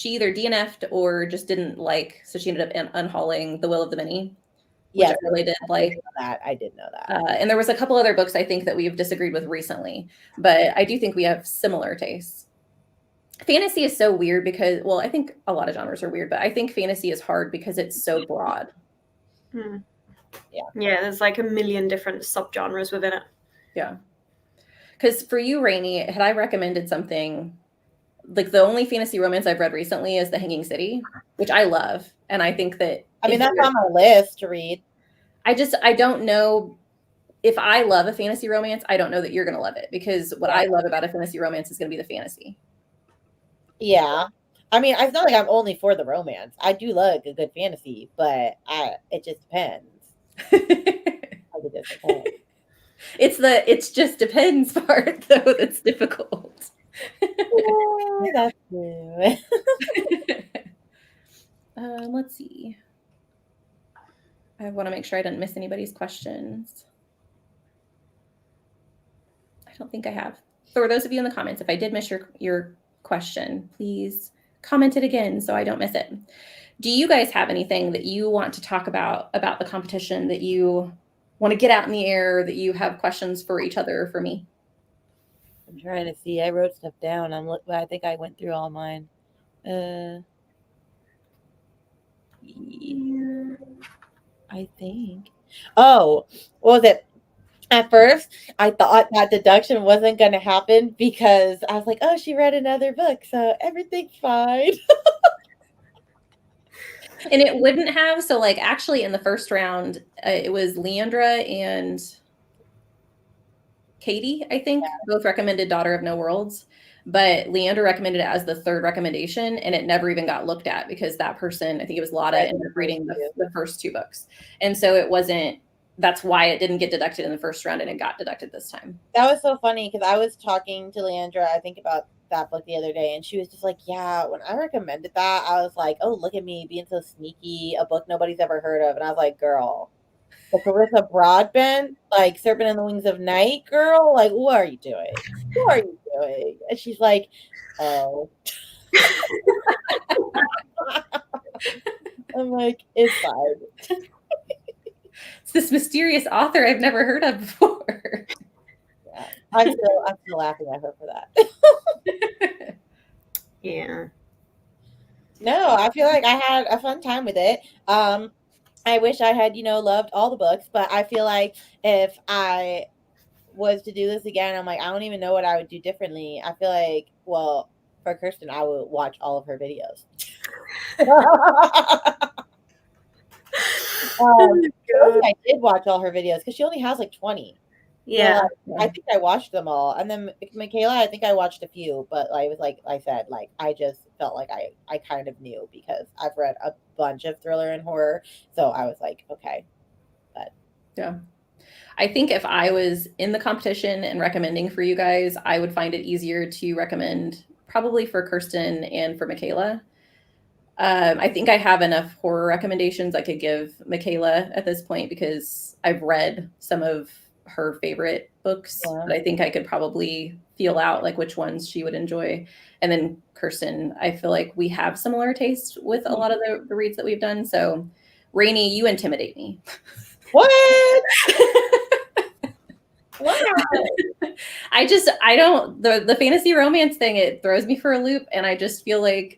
either DNF'd or just didn't like, so she ended up unhauling The Will of the Many. Which I really did like. I did know that. And there was a couple other books I think that we've disagreed with recently, but I do think we have similar tastes. Fantasy is so weird because, well, I think a lot of genres are weird, but I think fantasy is hard because it's so broad. Yeah, there's like a million different subgenres within it. Yeah. Because for you, Rainey, had I recommended something, like the only fantasy romance I've read recently is The Hanging City, which I love. And I think that... I mean, that's on my list to read. I don't know if I love a fantasy romance, I don't know that you're going to love it, because what I love about a fantasy romance is going to be the fantasy. Yeah. I mean, it's not like I'm only for the romance. I do like a good fantasy, but it just depends. It's just depends part though that's difficult. Yeah, that's true. Let's see. I want to make sure I didn't miss anybody's questions. I don't think I have. For those of you in the comments, if I did miss your question, please comment it again so I don't miss it. Do you guys have anything that you want to talk about the competition that you want to get out in the air, that you have questions for each other or for me? I'm trying to see. I wrote stuff down. I think I went through all mine. I think. Oh, what was it? At first, I thought that deduction wasn't going to happen because I was like, oh, she read another book, so everything's fine. And it wouldn't have. So, like, actually, in the first round, it was Leandra and Katie, I think, both recommended Daughter of No Worlds. But Leandra recommended it as the third recommendation, and it never even got looked at because that person, I think it was Lotta, ended up reading the first 2 books. And so it wasn't, that's why it didn't get deducted in the first round and it got deducted this time. That was so funny because I was talking to Leandra, I think, about that book the other day, and she was just like, yeah, when I recommended that, I was like, oh, look at me being so sneaky, a book nobody's ever heard of. And I was like, girl, the Carissa Broadbent, like Serpent in the Wings of Night, girl, like, what are you doing? What are you doing? And she's like, oh. I'm like, it's fine. It's this mysterious author I've never heard of before. Yeah, I'm still laughing at her for that. Yeah. No, I feel like I had a fun time with it. I wish I had, loved all the books, but I feel like if I was to do this again, I'm like, I don't even know what I would do differently. I feel like, well, for Kirsten, I would watch all of her videos. I did watch all her videos because she only has like 20. Yeah. So, I think I watched them all. And then Michaela, I think I watched a few, but I was like I said, like I just felt like I kind of knew because I've read a bunch of thriller and horror. So I was like, okay. But yeah. I think if I was in the competition and recommending for you guys, I would find it easier to recommend probably for Kirsten and for Michaela. I think I have enough horror recommendations I could give Michaela at this point because I've read some of her favorite books, but I think I could probably feel out like which ones she would enjoy. And then Kirsten, I feel like we have similar taste with a lot of the reads that we've done. So Rainey, you intimidate me. What? Wow. I don't, the fantasy romance thing, it throws me for a loop. And I just feel like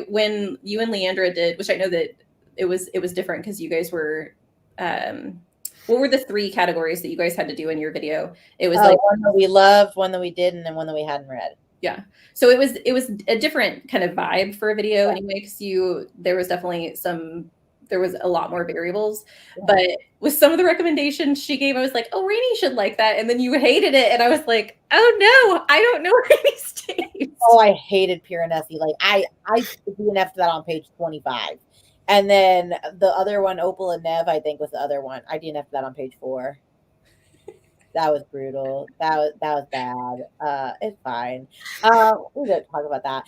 when you and Leandra did, which I know that it was different because you guys were, what were the 3 categories that you guys had to do in your video? It was like one that we loved, one that we didn't, and one that we hadn't read. Yeah. So it was a different kind of vibe for a video anyway, because there was definitely there was a lot more variables. Yeah. But with some of the recommendations she gave, I was like, oh, Rainey should like that. And then you hated it. And I was like, oh no, I don't know Rainey's taste. Oh, I hated Piranesi. Like I DNF'd that on page 25. And then the other one, Opal and Nev, I think was the other one. I DNF'd that on page 4. That was brutal. That was bad. It's fine. We don't talk about that.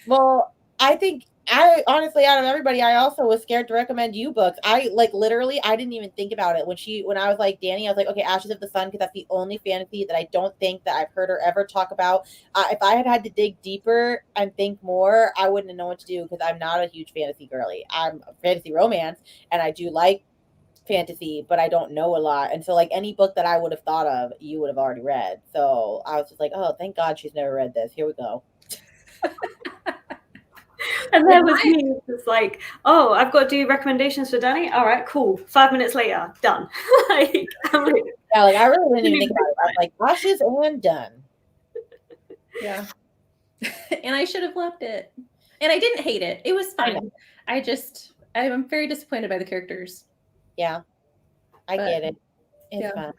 Well, I think I honestly, out of everybody, I also was scared to recommend you books. I literally, I didn't even think about it when I was like Danni. I was like, okay, Ashes of the Sun, because that's the only fantasy that I don't think that I've heard her ever talk about. If I had to dig deeper and think more, I wouldn't have known what to do because I'm not a huge fantasy girly. I'm a fantasy romance, and I do like fantasy, but I don't know a lot. And so like any book that I would have thought of, you would have already read. So I was just like, oh, thank God she's never read this. Here we go. And that was me. It's like, oh, I've got to do recommendations for Danni. All right, cool. 5 minutes later, done. I really didn't even think about it. I was like, Ashes and done. Yeah. And I should have loved it. And I didn't hate it. It was fine. I'm very disappointed by the characters. Yeah. I get it. It's fun.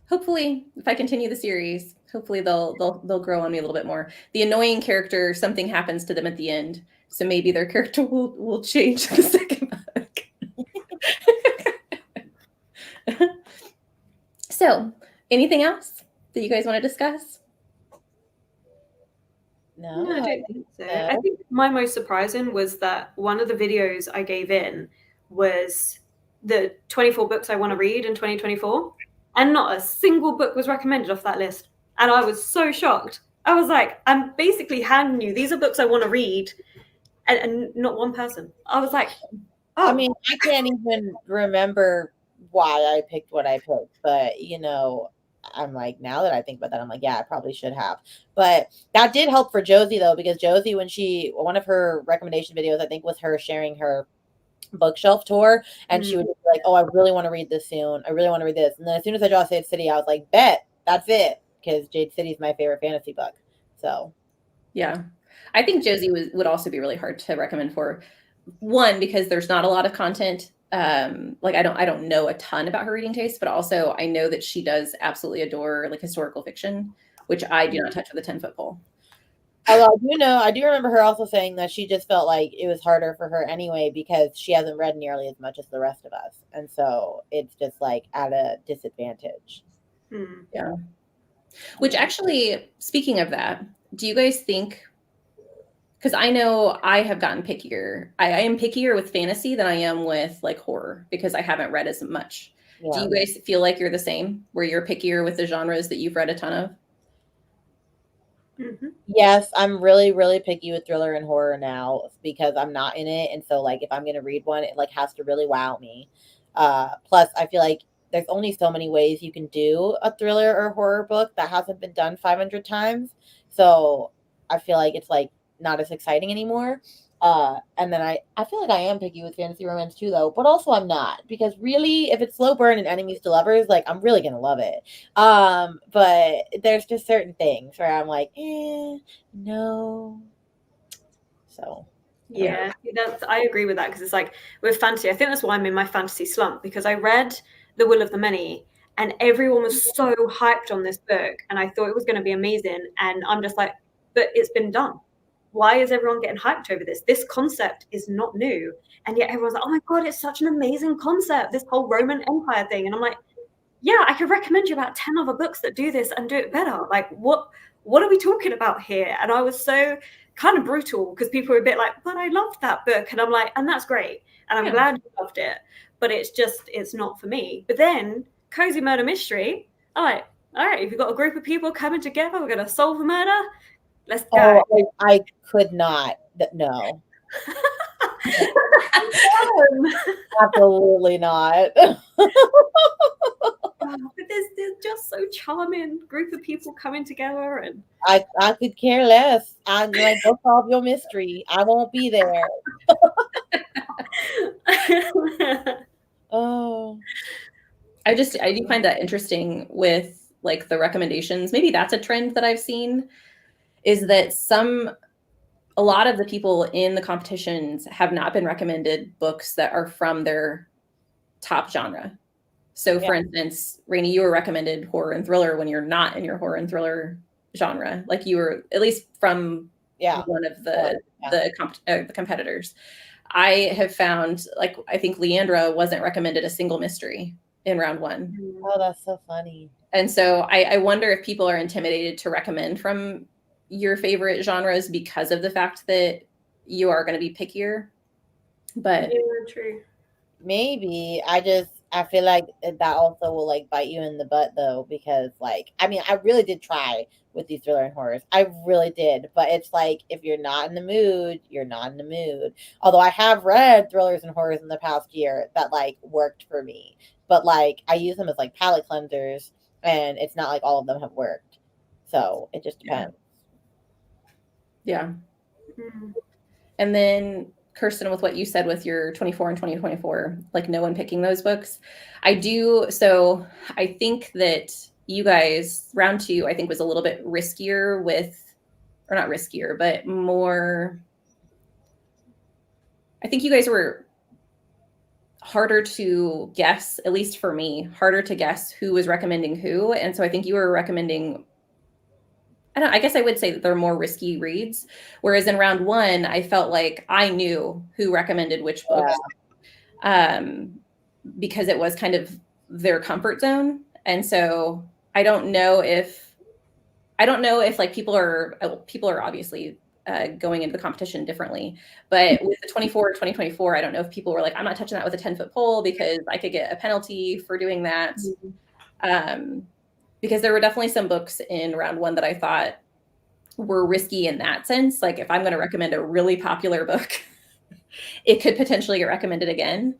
Hopefully, if I continue the series, hopefully they'll grow on me a little bit more. The annoying character, something happens to them at the end, so maybe their character will change in the second book. So, anything else that you guys want to discuss? No, I don't think so. I think my most surprising was that one of the videos I gave in was the 24 books I want to read in 2024. and not a single book was recommended off that list. And I was so shocked. I was like, I'm basically handing you, these are books I want to read, and not one person. I was like, oh. I mean, I can't even remember why I picked what I picked, but you know, I'm like, now that I think about that, I'm like, yeah, I probably should have. But that did help for Josie though, because Josie, when one of her recommendation videos, I think, was her sharing her bookshelf tour, and she would be like, oh, I really want to read this soon. I really want to read this. And then as soon as I draw Jade City, I was like, bet, that's it. Because Jade City is my favorite fantasy book. So yeah. I think Josie would also be really hard to recommend for. One, because there's not a lot of content. Like I don't know a ton about her reading taste, but also I know that she does absolutely adore like historical fiction, which I do not touch with a 10-foot pole. Although I do remember her also saying that she just felt like it was harder for her anyway because she hasn't read nearly as much as the rest of us. And so it's just like at a disadvantage. Yeah. Which actually, speaking of that, do you guys think, because I know I have gotten pickier. I am pickier with fantasy than I am with like horror because I haven't read as much. Yeah. Do you guys feel like you're the same, where you're pickier with the genres that you've read a ton of? Yes, I'm really, really picky with thriller and horror now because I'm not in it. And so like if I'm gonna read one, it like has to really wow me. Plus I feel like there's only so many ways you can do a thriller or horror book that hasn't been done 500 times. So I feel like it's like not as exciting anymore. And then I feel like I am picky with fantasy romance too, though, but also I'm not, because really, if it's slow burn and enemies to lovers, like I'm really gonna love it. But there's just certain things where I'm like, no. So yeah, I agree with that, because it's like with fantasy, I think that's why I'm in my fantasy slump, because I read The Will of the Many and everyone was so hyped on this book and I thought it was going to be amazing, and I'm just like, but it's been done. Why is everyone getting hyped over this? This concept is not new. And yet everyone's like, oh my God, it's such an amazing concept, this whole Roman Empire thing. And I'm like, yeah, I could recommend you about 10 other books that do this and do it better. Like, what are we talking about here? And I was so kind of brutal because people were a bit like, but I loved that book. And I'm like, and that's great. And I'm glad you loved it. But it's not for me. But then Cozy Murder Mystery, I'm like, all right, if you've got a group of people coming together, we're going to solve a murder. Let's go. Oh, I could not. No. Absolutely not. But there's just so charming group of people coming together, and I could care less. I'm like, go solve your mystery. I won't be there. Oh, I do find that interesting with like the recommendations. Maybe that's a trend that I've seen, is that a lot of the people in the competitions have not been recommended books that are from their top genre. So for instance, Rainey, you were recommended horror and thriller when you're not in your horror and thriller genre. Like you were, at least from one of the competitors. I have found, like, I think Leandra wasn't recommended a single mystery in round one. Oh, that's so funny. And so I wonder if people are intimidated to recommend from your favorite genres because of the fact that you are going to be pickier. But yeah, true. Maybe I feel like that also will like bite you in the butt though, because like, I mean, I really did try with these thriller and horrors. I really did. But it's like, if you're not in the mood, you're not in the mood. Although I have read thrillers and horrors in the past year that like worked for me. But like, I use them as like palate cleansers, and it's not like all of them have worked. So it just depends. Yeah. And then Kirsten, with what you said with your 24 and 2024, like no one picking those books. So I think that you guys, round two, I think was a little bit riskier or not riskier, but more, I think you guys were harder to guess, at least for me, harder to guess who was recommending who. And so I think you were recommending, I guess I would say that they're more risky reads. Whereas in round one, I felt like I knew who recommended which books, because it was kind of their comfort zone. And so I don't know if like people are obviously going into the competition differently, but with the 2024, I don't know if people were like, I'm not touching that with a 10-foot pole because I could get a penalty for doing that. Because there were definitely some books in round one that I thought were risky in that sense. Like if I'm going to recommend a really popular book, it could potentially get recommended again.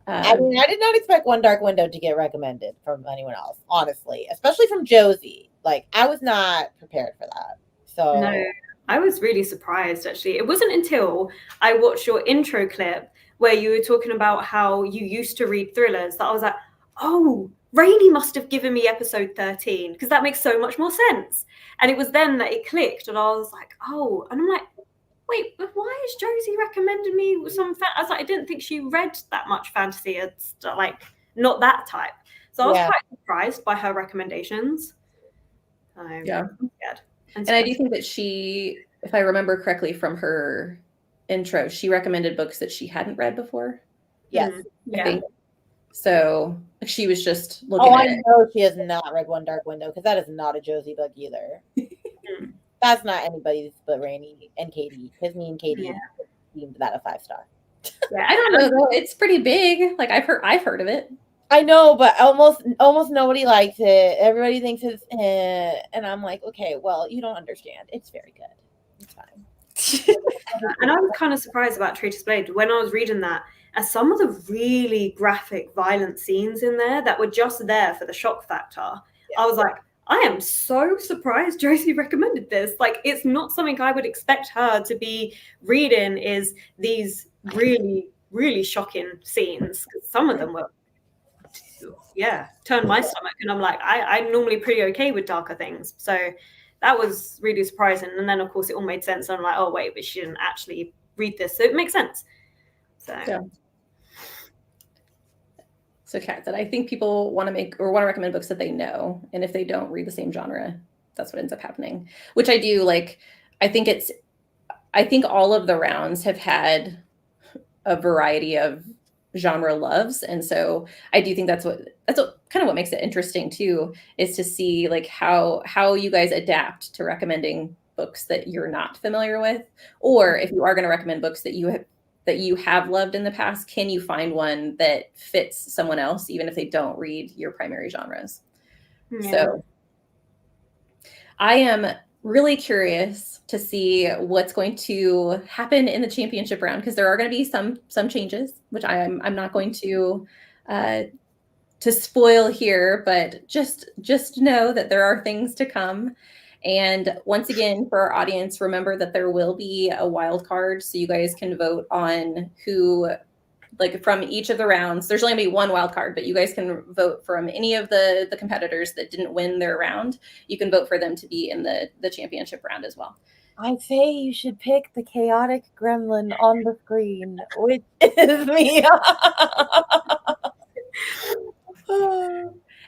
I mean, I did not expect One Dark Window to get recommended from anyone else, honestly, especially from Josie. Like, I was not prepared for that. So no, I was really surprised, actually. It wasn't until I watched your intro clip where you were talking about how you used to read thrillers that I was like, oh, Rainey must have given me episode 13 because that makes so much more sense. And it was then that it clicked and I was like, oh, and I'm like, wait, but why is Josie recommending me some I was like, I didn't think she read that much fantasy. It's like not that type. So I was quite surprised by her recommendations. Yeah. Scared. And I do think that she, if I remember correctly from her intro, she recommended books that she hadn't read before. Yes. I think. So she was just looking at it. I know she has not read One Dark Window because that is not a Josie book either. That's not anybody's but Rainey and Katie. Because me and Katie deemed that a 5-star. Yeah, I don't know though. It's pretty big. Like I've heard of it. I know, but almost nobody likes it. Everybody thinks it's and I'm like, okay, well, you don't understand. It's very good. It's fine. And I was kind of surprised about Traitor's Blade when I was reading that, as some of the really graphic, violent scenes in there that were just there for the shock factor. I was like, I am so surprised Josie recommended this. Like, it's not something I would expect her to be reading, is these really, really shocking scenes. Some of them were, turned my stomach. And I'm like, I'm normally pretty okay with darker things. So that was really surprising. And then, of course, it all made sense. And I'm like, oh, wait, but she didn't actually read this. So it makes sense. So Kat said, I think people want to recommend books that they know. And if they don't read the same genre, that's what ends up happening, which I do. Like, I think all of the rounds have had a variety of genre loves. And so I do think that's what kind of what makes it interesting too, is to see like how you guys adapt to recommending books that you're not familiar with, or if you are going to recommend books that you have loved in the past, can you find one that fits someone else, even if they don't read your primary genres? Yeah. So I am really curious to see what's going to happen in the championship round, because there are going to be some changes, which I'm not going to spoil here, but just know that there are things to come. And once again, for our audience, remember that there will be a wild card, so you guys can vote on who, like from each of the rounds. There's only going to be one wild card, but you guys can vote from any of the competitors that didn't win their round. You can vote for them to be in the championship round as well. I say you should pick the chaotic gremlin on the screen, which is me.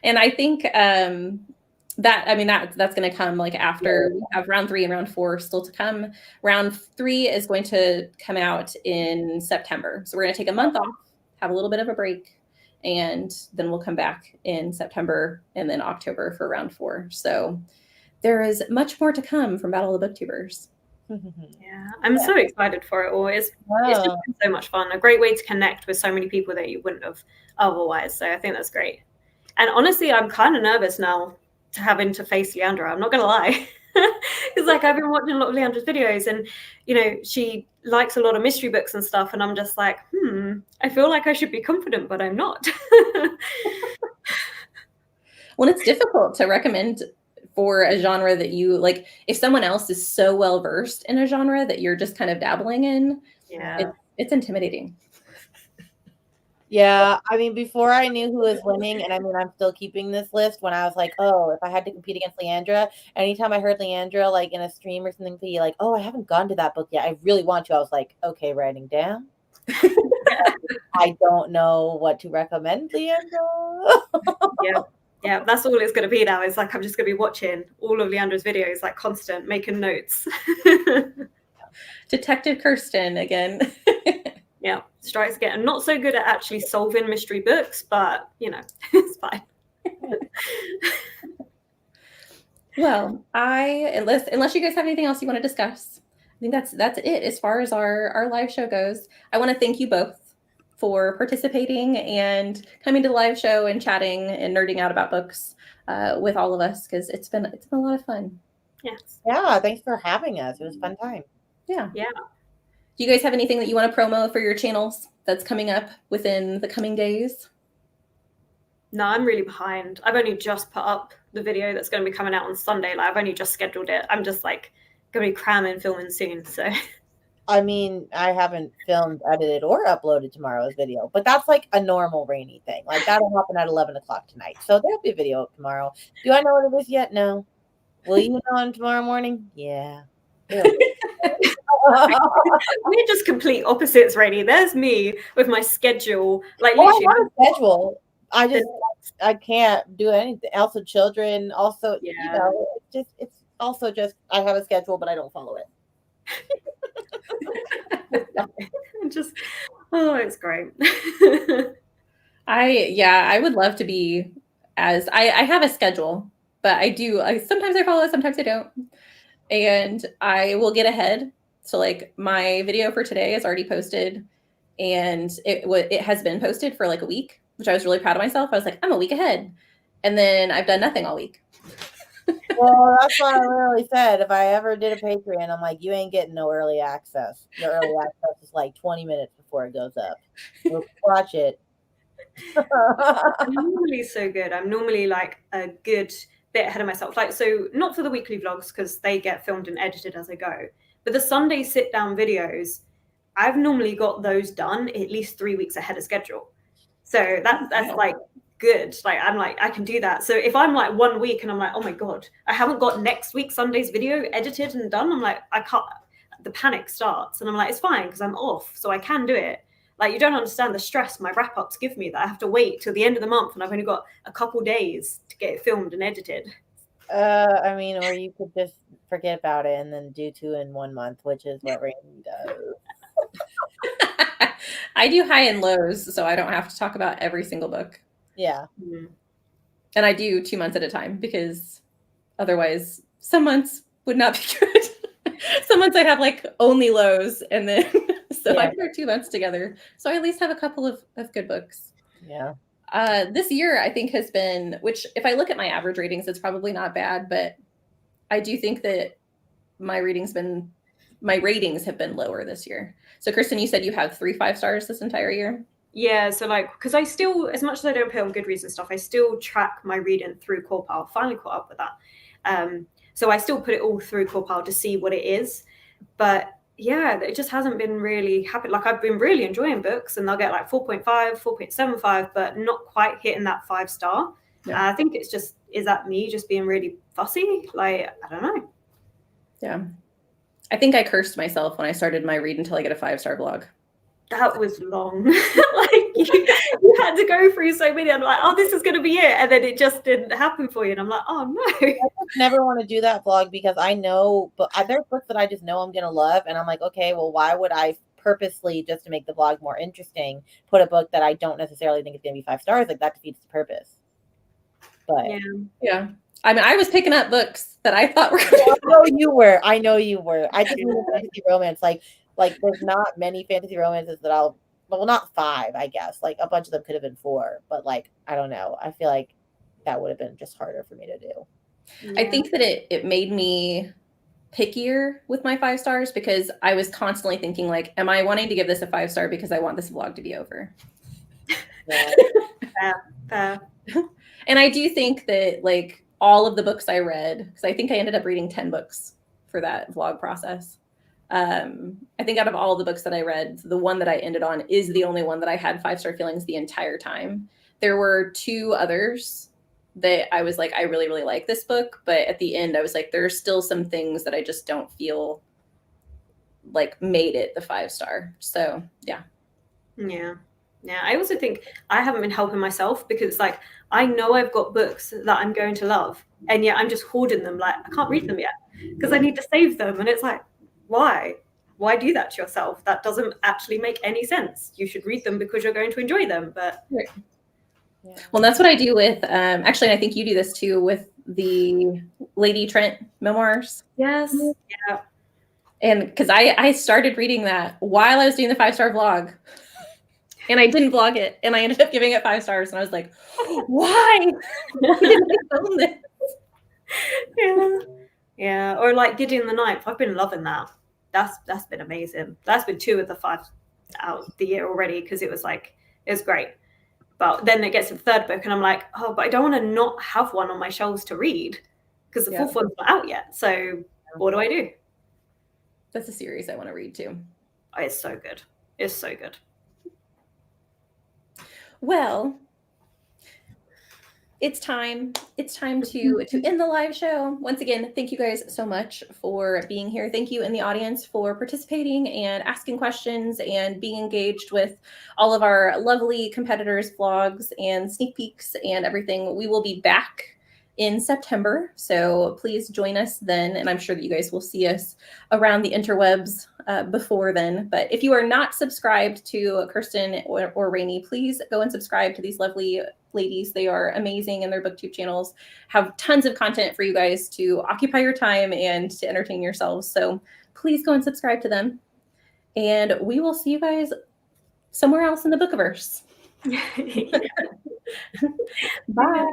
And I think that's going to come like after we have round 3 and round 4 still to come. Round 3 is going to come out in September. So we're going to take a month off, have a little bit of a break, and then we'll come back in September and then October for round 4. So there is much more to come from Battle of the Booktubers. Yeah, I'm so excited for it all. It's just been so much fun. A great way to connect with so many people that you wouldn't have otherwise. So I think that's great. And honestly, I'm kind of nervous now to having to face Leandra. I'm not going to lie. Because like I've been watching a lot of Leandra's videos, and she likes a lot of mystery books and stuff, and I'm just like, I feel like I should be confident, but I'm not. Well, it's difficult to recommend for a genre that you like. If someone else is so well versed in a genre that you're just kind of dabbling in, it's intimidating. Yeah, I mean, before I knew who was winning, and I mean, I'm still keeping this list, when I was like, oh, if I had to compete against Leandra, anytime I heard Leandra, like, in a stream or something, be like, oh, I haven't gone to that book yet, I really want to, I was like, okay, writing down. I don't know what to recommend, Leandra. Yeah, that's all it's going to be now. It's like I'm just going to be watching all of Leandra's videos, like constant, making notes. Detective Kirsten again. Yeah, strikes again. I'm not so good at actually solving mystery books, but it's fine. Well, unless you guys have anything else you want to discuss, I think that's it as far as our live show goes. I want to thank you both for participating and coming to the live show and chatting and nerding out about books with all of us, because it's been a lot of fun. Yes. Yeah, thanks for having us. It was a fun time. Yeah. Yeah. Do you guys have anything that you want to promo for your channels that's coming up within the coming days? No, I'm really behind. I've only just put up the video that's going to be coming out on Sunday. Like, I've only just scheduled it. I'm just like going to be cramming filming soon. So I mean, I haven't filmed, edited, or uploaded tomorrow's video, but that's like a normal rainy thing. Like that'll happen at 11 o'clock tonight. So there'll be a video up tomorrow. Do I know what it is yet? No. Will you know on tomorrow morning? Yeah. we're just complete opposites, Rainy. There's me with my schedule. Like, Oh, I literally, have a schedule. I can't do anything. Also, children. Also, yeah. you know, it's also just I have a schedule, but I don't follow it. Just it's great. I would love to be as I have a schedule, but sometimes I follow it, sometimes I don't. And I will get ahead. So like my video for today is already posted, and it has been posted for like a week, which I was really proud of myself. I was like, I'm a week ahead. And then I've done nothing all week. Well, that's what I literally said. If I ever did a Patreon, I'm like, you ain't getting no early access. Your early access is like 20 minutes before it goes up. Watch it. I'm normally so good. I'm normally like a good bit ahead of myself. Like, so not for the weekly vlogs because they get filmed and edited as I go, but the Sunday sit down videos, I've normally got those done at least 3 weeks ahead of schedule. So that's like good. Like, I'm like, I can do that. So if I'm like 1 week and I'm like, oh my God, I haven't got next week Sunday's video edited and done, I'm like, I can't, the panic starts, and I'm like, it's fine because I'm off, so I can do it. Like, you don't understand the stress my wrap-ups give me, that I have to wait till the end of the month and I've only got a couple days to get it filmed and edited. I mean, or you could just forget about it and then do 2 in 1 month, which is what Rainy does. I do high and lows, so I don't have to talk about every single book. Yeah. Mm-hmm. And I do 2 months at a time because otherwise some months would not be good. Some months I have like only lows, and then so I put 2 months together. So I at least have a couple of good books. Yeah. This year I think has been, which if I look at my average ratings, it's probably not bad, but I do think that my ratings have been lower this year. So Kristen, you said you have 3 5-stars this entire year? Yeah, so like, because I still, as much as I don't put on Goodreads and stuff, I still track my reading through Corpal. Finally caught up with that. So I still put it all through Corpal to see what it is. But yeah, it just hasn't been really happy. Like, I've been really enjoying books and they'll get like 4.5, 4.75, but not quite hitting that 5-star. Yeah. I think it's just, is that me just being really fussy? Like, I don't know. Yeah. I think I cursed myself when I started my read until I get a 5-star blog. That was long. Like, you had to go through so many. I'm like, oh, this is going to be it. And then it just didn't happen for you. And I'm like, oh, no. I never want to do that vlog because I know, but there's books that I just know I'm going to love. And I'm like, okay, well, why would I purposely, just to make the vlog more interesting, put a book that I don't necessarily think is going to be 5 stars? Like, that defeats the purpose. But yeah. I mean, I was picking up books that I thought were I know you were. I just need a fantasy romance. Like there's not many fantasy romances that well, not 5, I guess. Like, a bunch of them could have been 4, but like, I don't know. I feel like that would have been just harder for me to do. I think that it made me pickier with my 5 stars because I was constantly thinking like, am I wanting to give this a 5-star because I want this vlog to be over? Fair. And I do think that like all of the books I read, because I think I ended up reading 10 books for that vlog process. I think out of all the books that I read, the one that I ended on is the only one that I had 5-star feelings the entire time. There were 2 others that I was like, I really, really like this book. But at the end, I was like, there are still some things that I just don't feel like made it the 5-star. So, yeah. Yeah. Yeah. I also think I haven't been helping myself because, like, I know I've got books that I'm going to love, and yet I'm just hoarding them. Like, I can't read them yet because I need to save them. And it's like, why? Why do that to yourself? That doesn't actually make any sense. You should read them because you're going to enjoy them. But right. Yeah. Well, that's what I do with, actually, I think you do this too with the Lady Trent memoirs. Yes. Yeah. And because I started reading that while I was doing the 5-star vlog. And I didn't vlog it, and I ended up giving it 5 stars, and I was like, why? Why didn't I film this? Yeah. Or like Gideon the Ninth. I've been loving that. That's been amazing. That's been 2 of the 5 out of the year already, because it was great. But then it gets to the 3rd book, and I'm like, oh, but I don't want to not have one on my shelves to read, because the 4th one's not out yet. So what do I do? That's a series I want to read too. Oh, it's so good. It's so good. Well, it's time to end the live show. Once again, thank you guys so much for being here. Thank you in the audience for participating and asking questions and being engaged with all of our lovely competitors' vlogs and sneak peeks and everything. We will be back in September, so please join us then, and I'm sure that you guys will see us around the interwebs before then. But if you are not subscribed to Kirsten or Rainey, please go and subscribe to these lovely ladies. They are amazing, and their booktube channels have tons of content for you guys to occupy your time and to entertain yourselves. So please go and subscribe to them, and we will see you guys somewhere else in the Bookiverse. Bye.